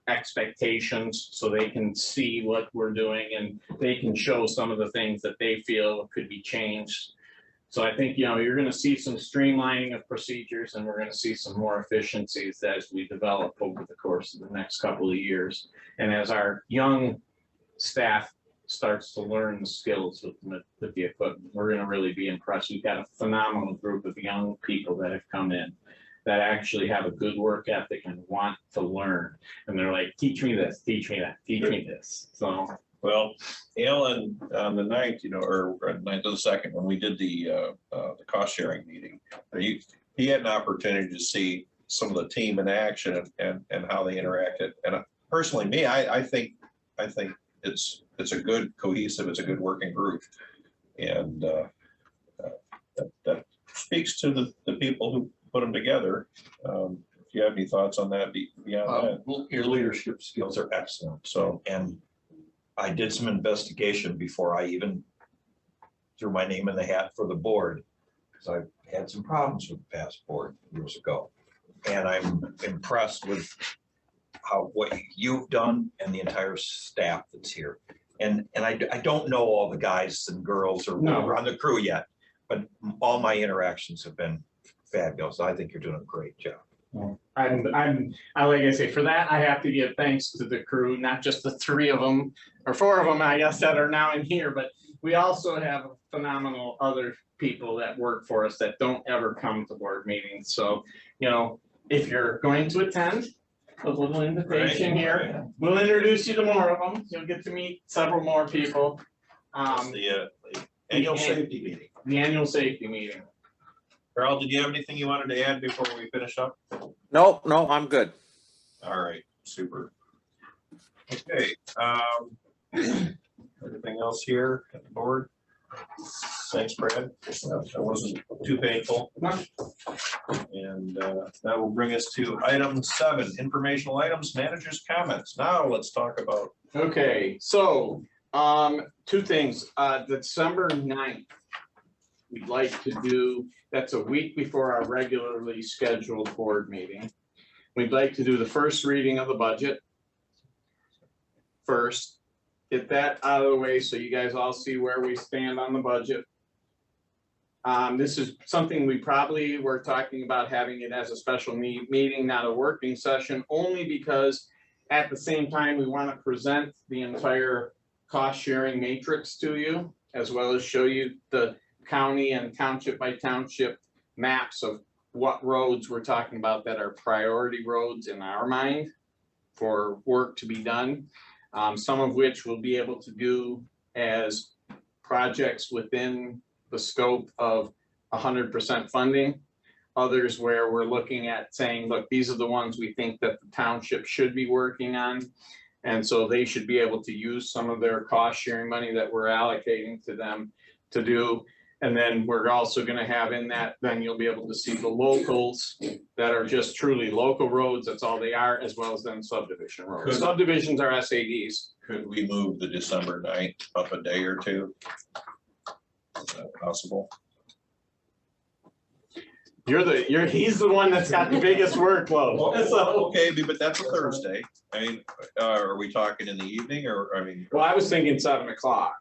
expectations so they can see what we're doing and they can show some of the things that they feel could be changed. So I think, you're going to see some streamlining of procedures, and we're going to see some more efficiencies as we develop over the course of the next couple of years. And as our young staff starts to learn the skills with the equipment, we're going to really be impressed. We've got a phenomenal group of young people that have come in that actually have a good work ethic and want to learn. And they're like, teach me this, teach me that, teach me this. So,
well, Alan, on the 9th, or 9th of the 2nd, when we did the cost sharing meeting, he had an opportunity to see some of the team in action and how they interacted. And personally, me, I think it's a good cohesive, it's a good working group. And that speaks to the people who put them together. If you have any thoughts on that beyond that.
Well, your leadership skills are excellent.
So,
and I did some investigation before I even threw my name in the hat for the board, because I've had some problems with the past board years ago. And I'm impressed with what you've done and the entire staff that's here. And I don't know all the guys and girls or on the crew yet, but all my interactions have been fabulous. I think you're doing a great job.
I like I say, for that, I have to give thanks to the crew, not just the 3 of them or 4 of them, I guess, that are now in here, but we also have phenomenal other people that work for us that don't ever come to board meetings. So, if you're going to attend, a little invitation here. We'll introduce you to more of them. You'll get to meet several more people.
the annual safety meeting.
The annual safety meeting.
Carl, did you have anything you wanted to add before we finish up?
No, I'm good.
All right, super. Okay, everything else here at the board? Thanks, Brad. That wasn't too painful. And that will bring us to item 7, informational items, managers' comments. Now let's talk about.
Okay, so 2 things. December 9th, we'd like to do, that's a week before our regularly scheduled board meeting. We'd like to do the first reading of the budget first. Get that out of the way so you guys all see where we stand on the budget. This is something we probably were talking about having it as a special meeting, not a working session, only because at the same time we want to present the entire cost sharing matrix to you, as well as show you the county and township by township maps of what roads we're talking about that are priority roads in our mind for work to be done. some of which we'll be able to do as projects within the scope of 100% funding. Others where we're looking at saying, look, these are the ones we think that the township should be working on. And so they should be able to use some of their cost sharing money that we're allocating to them to do. And then we're also gonna have in that, then you'll be able to see the locals that are just truly local roads, that's all they are, as well as then subdivision roads.
Could-
Subdivisions are SADs.
Could we move the December 9th up a day or two? Is that possible?
He's the one that's got the biggest workload. So,
Okay, but that's a Thursday. I mean, are we talking in the evening or, I mean?
well, I was thinking 7 o'clock.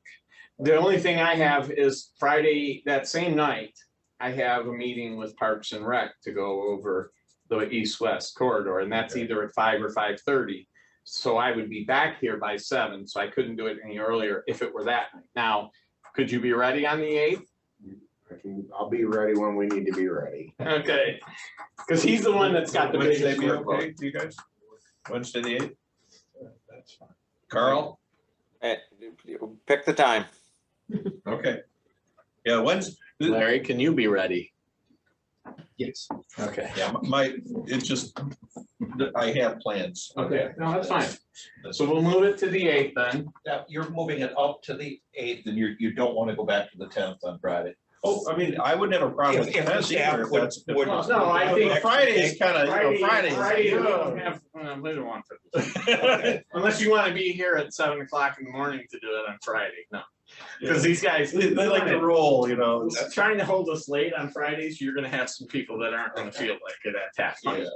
The only thing I have is Friday, that same night, I have a meeting with Parks and Rec to go over the east-west corridor, and that's either at 5 or 5:30. So I would be back here by 7, so I couldn't do it any earlier if it were that night. Now, could you be ready on the 8th?
I'll be ready when we need to be ready.
Okay, because he's the one that's got the
Wednesday
biggest
be
workload.
okay, you guys? Wednesday the 8th?
That's fine.
Carl?
Pick the time.
Okay. Yeah, Wednesday,
Larry, can you be ready?
Yes.
Okay.
yeah, it's just, I have plans.
Okay, no, that's fine. So we'll move it to the 8th then.
Now, you're moving it up to the 8th and you don't want to go back to the 10th on Friday.
Oh, I mean, I wouldn't have a problem with
If the
that
staff
either, if
would-
that's.
would-
No, I think
Friday is kind of, Friday.
Friday, we don't have, we don't want to. Unless you want to be here at 7 o'clock in the morning to do it on Friday, no. Because these guys,
They like to roll, you know.
trying to hold us late on Fridays, you're gonna have some people that aren't gonna feel like it at that time.
Yeah.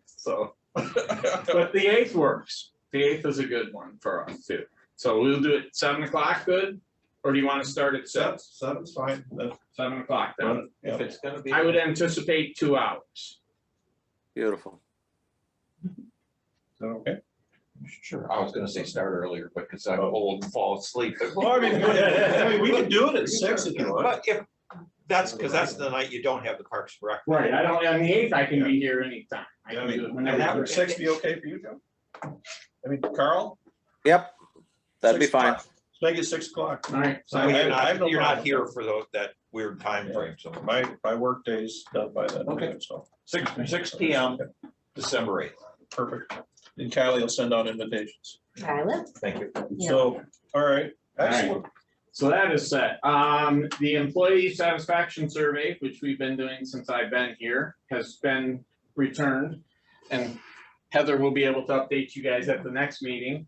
So, but the 8th works. The 8th is a good one for us too. So we'll do it 7 o'clock, good? Or do you want to start at 6?
Seven's fine.
7 o'clock then.
If it's gonna be.
I would anticipate 2 hours.
Beautiful.
Okay.
Sure, I was gonna say start earlier, but because I'm old and fall asleep.
Well, I mean, we can do it at 6 if you want.
But if, that's because that's the night you don't have the Parks and Rec.
Right, I don't, on the 8th, I can be here anytime. I
I
can do it
mean,
whenever.
that
you're
would 6 be okay for you, Joe? I mean, Carl?
Yep, that'd be
6
fine.
o'clock. Let's make it 6 o'clock.
All right,
So
so
you're
I have no
not, you're not
problem.
here for that weird time frame. So
My work day's done by then.
Okay.
So,
6 p.m. December 8th.
perfect. And Kylie will send out invitations.
Tyler?
Thank you.
Yeah.
So, all right, excellent.
so that is set. The employee satisfaction survey, which we've been doing since I've been here, has been returned. And Heather will be able to update you guys at the next meeting,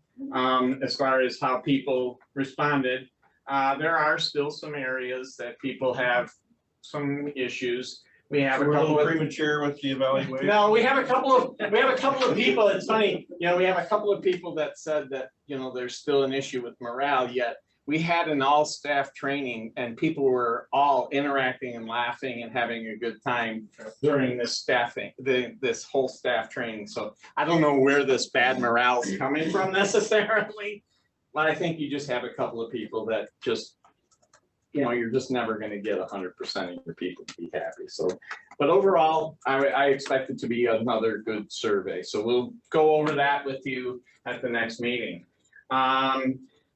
as far as how people responded. There are still some areas that people have some issues. We have a
We're a
couple
little
of.
premature with the evaluation.
No, we have a couple of people, it's funny, we have a couple of people that said that, there's still an issue with morale, yet we had an all-staff training and people were all interacting and laughing and having a good time during this staffing, this whole staff training. So I don't know where this bad morale is coming from necessarily, but I think you just have a couple of people that just, you're just never gonna get 100% of your people to be happy, so. But overall, I expect it to be another good survey, so we'll go over that with you at the next meeting.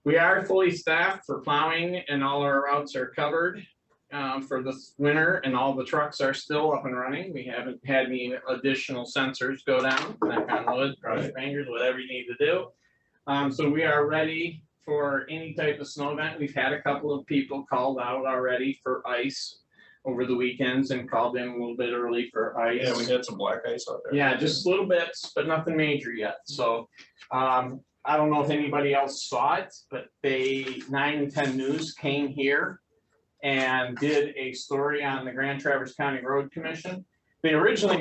We are fully staffed for plowing and all our routes are covered for this winter and all the trucks are still up and running. We haven't had any additional sensors go down, knock on wood, cross your fingers, whatever you need to do. So we are ready for any type of snow event. We've had a couple of people called out already for ice over the weekends and called in a little bit early for ice.
Yeah, we had some black ice out there.
Yeah, just little bits, but nothing major yet. So I don't know if anybody else saw it, but 9 and 10 News came here and did a story on the Grand Traverse County Road Commission. They were originally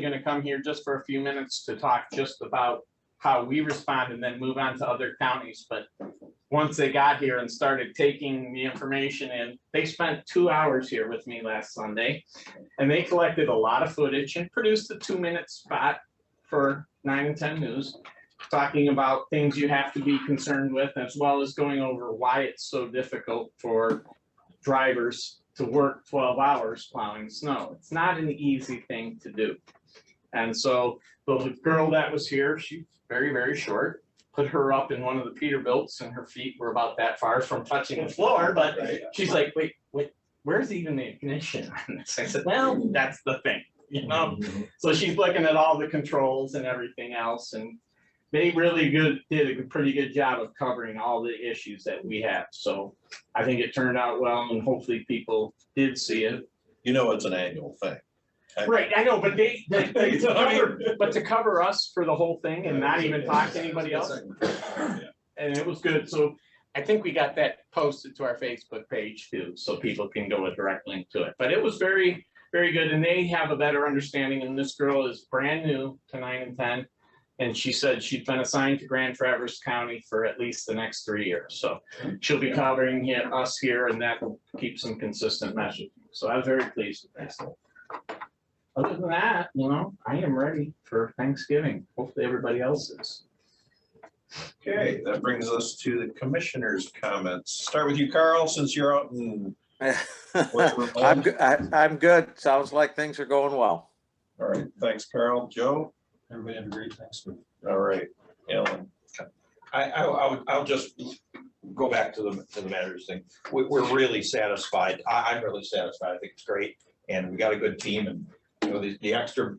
going to come here just for a few minutes to talk just about how we respond and then move on to other counties. But once they got here and started taking the information in, they spent 2 hours here with me last Sunday. And they collected a lot of footage and produced a 2-minute spot for 9 and 10 News, talking about things you have to be concerned with, as well as going over why it's so difficult for drivers to work 12 hours plowing snow. It's not an easy thing to do. And so the girl that was here, she's very, very short, put her up in one of the Peterbilts and her feet were about that far from touching the floor, but she's like, wait, where's even the ignition on this? I said, well, that's the thing, you know? So she's looking at all the controls and everything else, and they really did a pretty good job of covering all the issues that we have. So I think it turned out well, and hopefully people did see it.
You know, it's an annual thing.
Right, I know, but but to cover us for the whole thing and not even talk to anybody else, and it was good. So I think we got that posted to our Facebook page too, so people can go a direct link to it. But it was very, very good, and they have a better understanding. And this girl is brand new to 9 and 10. And she said she's been assigned to Grand Traverse County for at least the next 3 years. So she'll be covering us here, and that will keep some consistent messaging. So I was very pleased with that. Other than that, you know, I am ready for Thanksgiving. Hopefully everybody else is.
Okay, that brings us to the commissioners' comments. Start with you, Carl, since you're out in.
I'm good. Sounds like things are going well.
All right, thanks, Carl. Joe?
Everybody have a great Thanksgiving.
All right, Alan.
I'll just go back to the manager's thing. We're really satisfied. I'm really satisfied. I think it's great. And we got a good team, and you know, the extra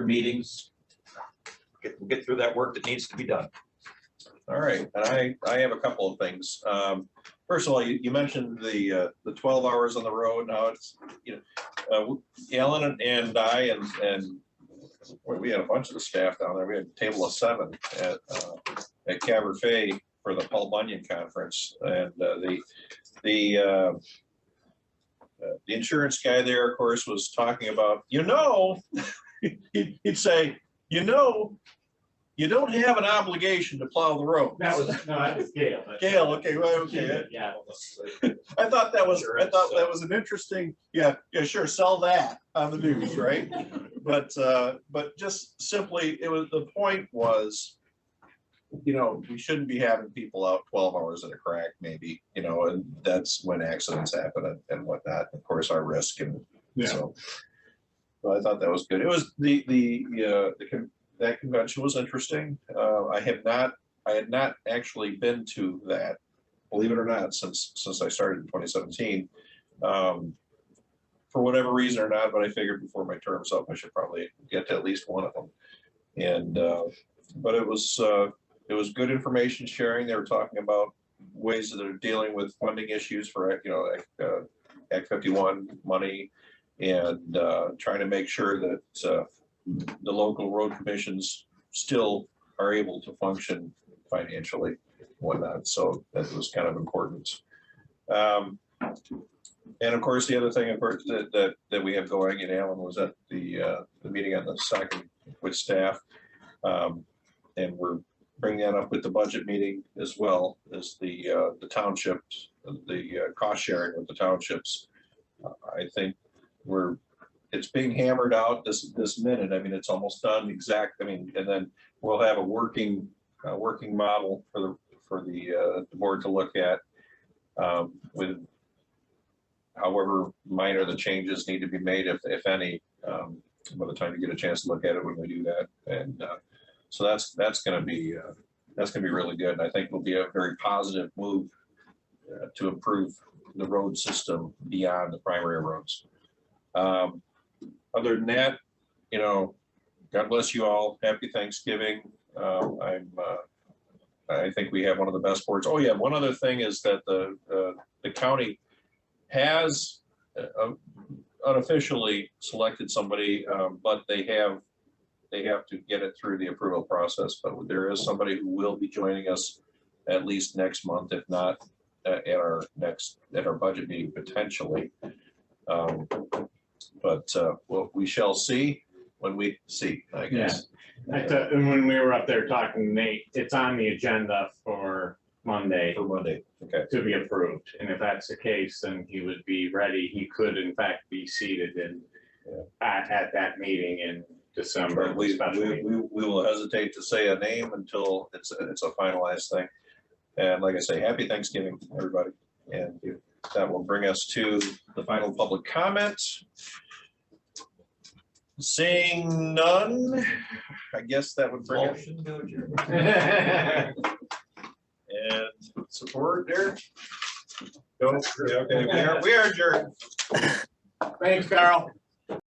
meetings, we'll get through that work that needs to be done.
All right, and I have a couple of things. First of all, you mentioned the 12 hours on the road. Now it's, you know, Alan and I and we had a bunch of the staff down there. We had a table of 7 at Caberfay for the Paul Bunyan conference, and the insurance guy there, of course, was talking about, you know, he'd say, you know, you don't have an obligation to plow the road.
That was Gail.
Gail, okay, well, okay.
Yeah.
I thought that was an interesting, yeah, sure, sell that on the news, right? But just simply, the point was, you know, we shouldn't be having people out 12 hours in a crack, maybe, you know, and that's when accidents happen and whatnot. Of course, our risk, and so I thought that was good. It was that convention was interesting. I had not actually been to that, believe it or not, since I started in 2017. For whatever reason or not, but I figured before my term's up, I should probably get to at least one of them. And but it was good information sharing. They were talking about ways that they're dealing with funding issues for, you know, Act 51 money, and trying to make sure that the local road commissions still are able to function financially, whatnot. So that was kind of important. And of course, the other thing, of course, that we have going, and Alan was at the meeting on the 2nd with staff, and we're bringing that up with the budget meeting as well as the townships, the cost sharing with the townships. I think it's being hammered out this minute. I mean, it's almost done exact. I mean, and then we'll have a working model for the board to look at, with however minor the changes need to be made, if any, by the time you get a chance to look at it when we do that. And so that's going to be really good. And I think will be a very positive move to improve the road system beyond the primary roads. Other than that, you know, God bless you all. Happy Thanksgiving. I think we have one of the best boards. Oh yeah, one other thing is that the county has unofficially selected somebody, but they have to get it through the approval process. But there is somebody who will be joining us at least next month, if not at our budget meeting potentially. But well, we shall see when we see, I guess.
Yeah. And when we were up there talking to Nate, it's on the agenda for Monday.
For Monday, okay.
To be approved. And if that's the case, then he would be ready. He could in fact be seated at that meeting in December.
We will hesitate to say a name until it's a finalized thing. And like I say, happy Thanksgiving, everybody. And that will bring us to the final public comments. Seeing none, I guess that would bring us. Support there? Don't, okay, we are adjourned.
Thanks, Carl.